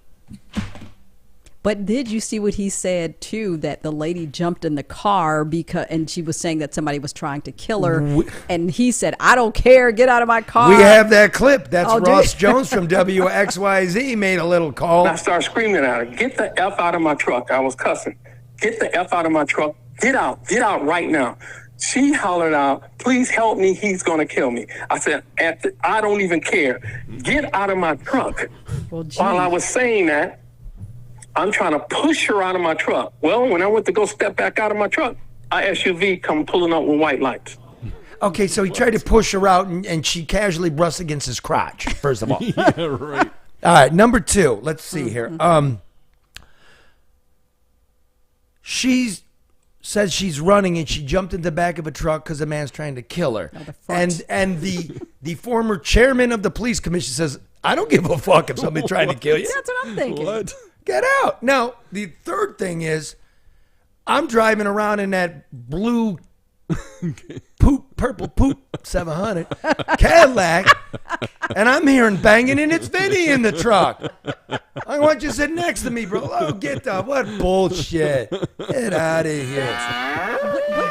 But did you see what he said, too, that the lady jumped in the car and she was saying that somebody was trying to kill her, and he said, I don't care, get out of my car.
We have that clip. That's
Oh,
Ross Jones from WXYZ made a little call.
I started screaming at her, get the F out of my truck. I was cussing. Get the F out of my truck. Get out right now. She hollered out, please help me, he's going to kill me. I said, I don't even care. Get out of my truck. While I was saying that, I'm trying to push her out of my truck. Well, when I went to go step back out of my truck, a SUV come pulling up with white lights.
Okay, so he tried to push her out, and she casually brushed against his crotch, first of all.
Yeah, right.
All right, number two. Let's see here. She says she's running, and she jumped in the back of a truck because a man's trying to kill her. And the former chairman of the police commission says, I don't give a fuck if somebody's trying to kill you.
That's what I'm thinking.
What?
Get out. Now, the third thing is, I'm driving around in that blue purple poop 700 Cadillac, and I'm hearing banging, and it's Vinny in the truck. I want you to sit next to me, bro. Oh, get up. What bullshit. Get out of here.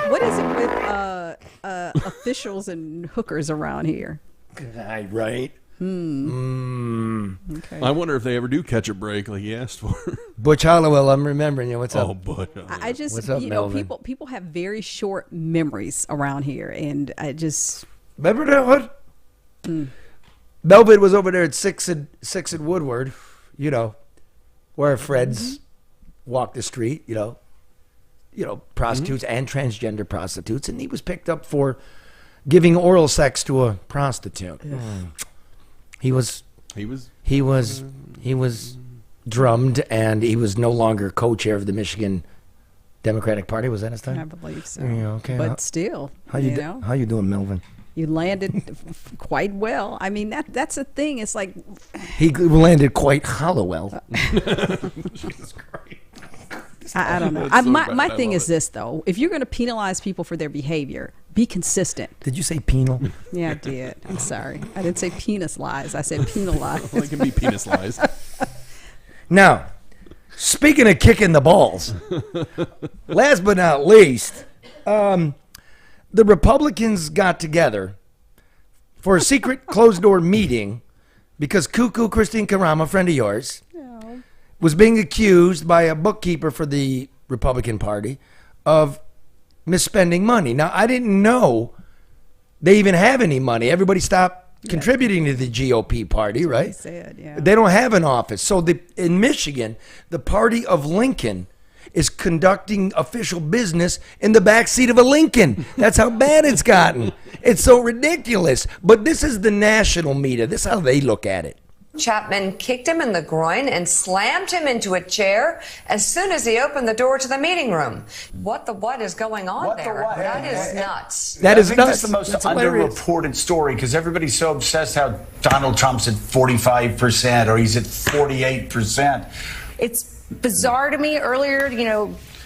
What is it with officials and hookers around here?
Right.
Okay.
I wonder if they ever do catch a break like he asked for.
Butch Hollowell, I'm remembering you. What's up?
Oh, Butch.
I just,
What's up, Melvin?
people have very short memories around here, and I just
remember that one. Melvin was over there at 6 and Woodward, you know, where our friends walk the street, you know, prostitutes and transgender prostitutes, and he was picked up for giving oral sex to a prostitute. He was drummed, and he was no longer co-chair of the Michigan Democratic Party. Was that his time?
I believe so.
Yeah, okay.
But still,
how you doing, Melvin?
You landed quite well. I mean, that's the thing. It's like
he landed quite hollow well.
Jesus Christ.
I don't know.
That's so
my
bad.
thing
I
is
love
this, though. If you're going to penalize people for their behavior, be consistent.
Did you say penal?
Yeah, I did. I'm sorry. I didn't say penis lies. I said penalize.
Well, it can be penis lies.
Now, speaking of kicking the balls, last but not least, the Republicans got together for a secret closed-door meeting because Cuckoo Christine Karama, a friend of yours, was being accused by a bookkeeper for the Republican Party of misspending money. Now, I didn't know they even have any money. Everybody stopped contributing to the GOP party, right?
They said, yeah.
They don't have an office. So in Michigan, the party of Lincoln is conducting official business in the backseat of a Lincoln. That's how bad it's gotten. It's so ridiculous. But this is the national media. This is how they look at it.
Chapman kicked him in the groin and slammed him into a chair as soon as he opened the door to the meeting room. What is going on there? That is nuts.
That is
I think
nuts.
that's the most
That's hilarious.
underreported story because everybody's so obsessed how Donald Trump's at 45% or he's at 48%.
It's bizarre to me. Earlier,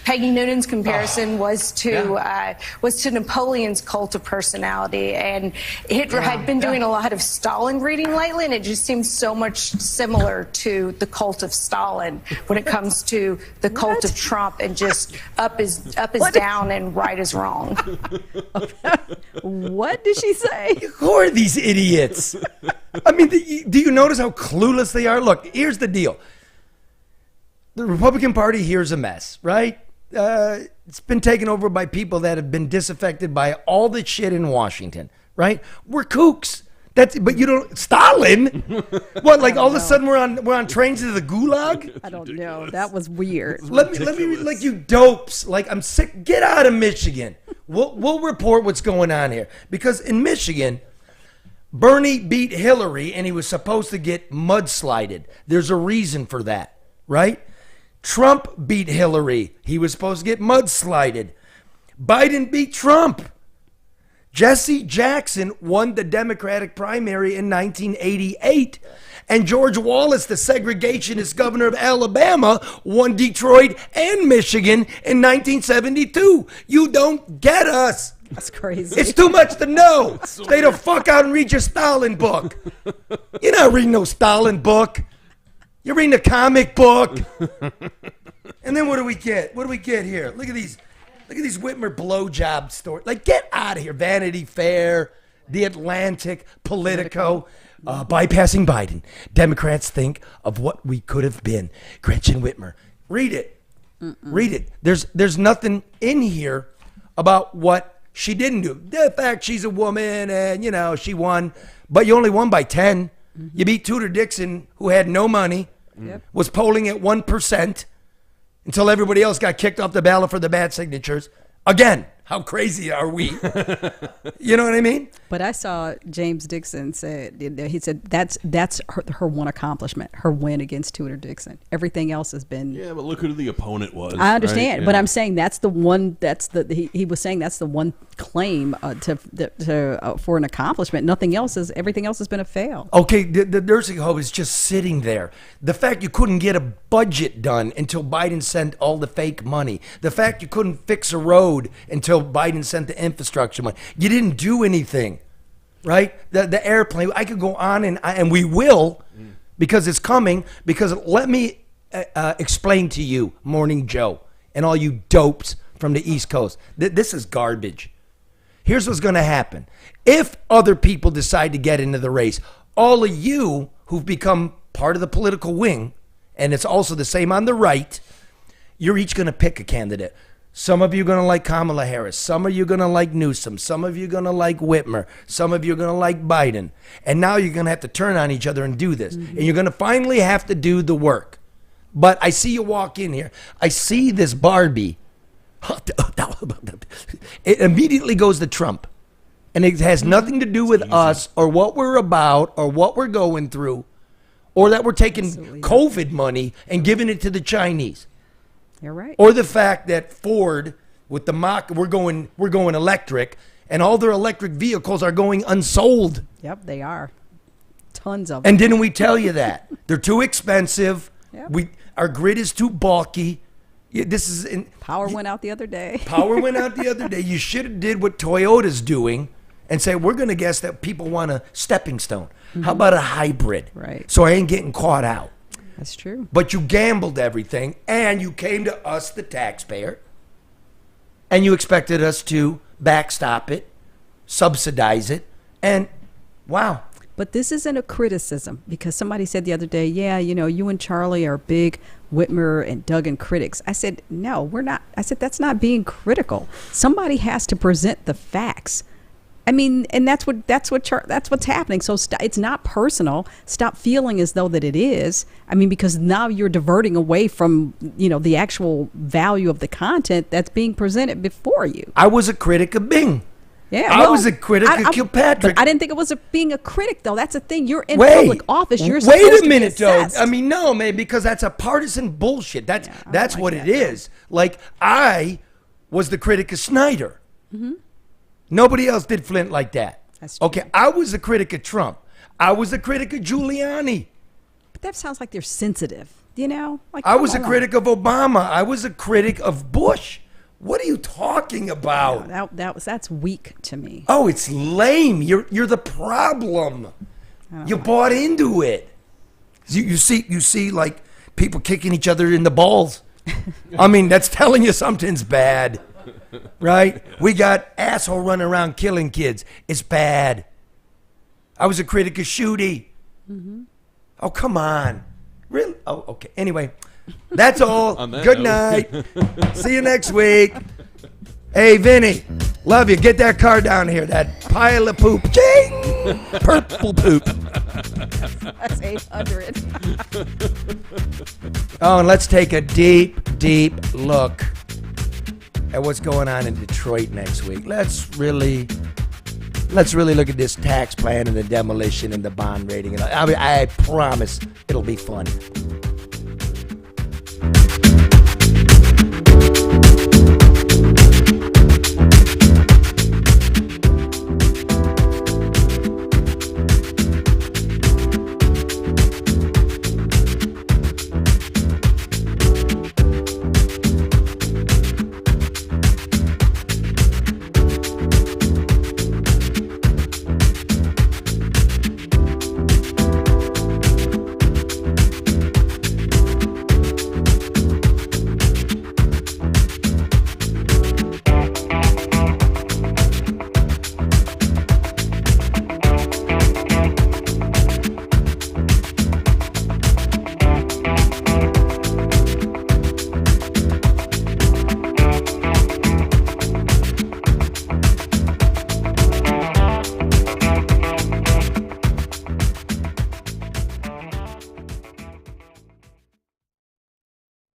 Peggy Noonan's comparison was to Napoleon's cult of personality, and Hitler had been doing a lot of Stalin reading lately, and it just seems so much similar to the cult of Stalin when it comes to the cult of Trump, and just up is down and right is wrong.
What did she say?
Who are these idiots? I mean, do you notice how clueless they are? Look, here's the deal. The Republican Party here's a mess, right? It's been taken over by people that have been disaffected by all the shit in Washington, right? We're kooks. But you don't Stalin. What? Like all of a sudden we're on trains to the gulag?
I don't know. That was weird.
Let me like you dopes. Like I'm sick. Get out of Michigan. We'll report what's going on here because in Michigan, Bernie beat Hillary and he was supposed to get mudslided. There's a reason for that, right? Trump beat Hillary. He was supposed to get mudslided. Biden beat Trump. Jesse Jackson won the Democratic primary in 1988. And George Wallace, the segregationist governor of Alabama, won Detroit and Michigan in 1972. You don't get us.
That's crazy.
It's too much to know. Stay the fuck out and read your Stalin book. You're not reading no Stalin book. You're reading a comic book. And then what do we get? What do we get here? Look at these Whitmer blowjob stories. Like, get out of here. Vanity Fair, The Atlantic, Politico. Bypassing Biden. Democrats think of what we could have been. Gretchen Whitmer. Read it. Read it. There's nothing in here about what she didn't do. The fact she's a woman and, she won. But you only won by 10. You beat Tudor Dixon, who had no money, was polling at 1% until everybody else got kicked off the ballot for the bad signatures. Again, how crazy are we? You know what I mean?
But I saw James Dixon he said that's her one accomplishment, her win against Tudor Dixon. Everything else has been.
Yeah, but look who the opponent was.
I understand,
right?
but I'm saying that's the one. He was saying that's the one claim for an accomplishment. Everything else has been a fail.
Okay, the nursing home is just sitting there. The fact you couldn't get a budget done until Biden sent all the fake money. The fact you couldn't fix a road until Biden sent the infrastructure money. You didn't do anything, right? The airplane. I could go on and we will, because it's coming. Because let me explain to you, Morning Joe, and all you dopes from the East Coast. This is garbage. Here's what's going to happen. If other people decide to get into the race, all of you who've become part of the political wing, and it's also the same on the right, you're each going to pick a candidate. Some of you are going to like Kamala Harris. Some of you are going to like Newsom. Some of you are going to like Whitmer. Some of you are going to like Biden. And now you're going to have to turn on each other and do this. And you're going to finally have to do the work. But I see you walk in here. I see this Barbie. It immediately goes to Trump. And it has nothing to do with us or what we're about or what we're going through or that we're taking COVID money and giving it to the Chinese.
You're right.
Or the fact that Ford, with the Mach, we're going electric, and all their electric vehicles are going unsold.
Yep, they are. Tons of them.
And didn't we tell you that? They're too expensive.
Yep.
Our grid is too bulky.
Power went out the other day.
Power went out the other day. You should have did what Toyota's doing and say, we're going to guess that people want a stepping stone. How about a hybrid?
Right.
So I ain't getting caught out.
That's true.
But you gambled everything, and you came to us, the taxpayer, and you expected us to backstop it, subsidize it, and wow.
But this isn't a criticism, because somebody said the other day, yeah, you and Charlie are big Whitmer and Duggan critics. I said, no, we're not. I said, that's not being critical. Somebody has to present the facts. I mean, and that's what's happening. So it's not personal. Stop feeling as though that it is. I mean, because now you're diverting away from, the actual value of the content that's being presented before you.
I was a critic of Bing.
Yeah,
I was a critic of Kilpatrick.
But I didn't think it was being a critic, though. That's the thing. You're in public office. You're supposed
wait a
to
minute,
be assessed.
though. I mean, no, man, because that's a partisan bullshit. That's what it is. Like, I was the critic of Snyder.
Mm-hmm.
Nobody else did Flint like that.
That's true.
Okay, I was a critic of Trump. I was a critic of Giuliani.
But that sounds like they're sensitive, Like,
I was a critic of Obama. I was a critic of Bush. What are you talking about?
Yeah, that's weak to me.
Oh, it's lame. You're the problem. You bought into it. You see like people kicking each other in the balls. I mean, that's telling you something's bad. Right? We got asshole running around killing kids. It's bad. I was a critic of Shooty.
Mm-hmm.
Oh, come on. Really? Oh, okay. Anyway, that's all. Good night. See you next week. Hey, Vinny, love you. Get that car down here. That pile of poop. Ching! Purple poop.
That's 800.
Oh, and let's take a deep, deep look at what's going on in Detroit next week. Let's really look at this tax plan and the demolition and the bond rating. I promise it'll be fun.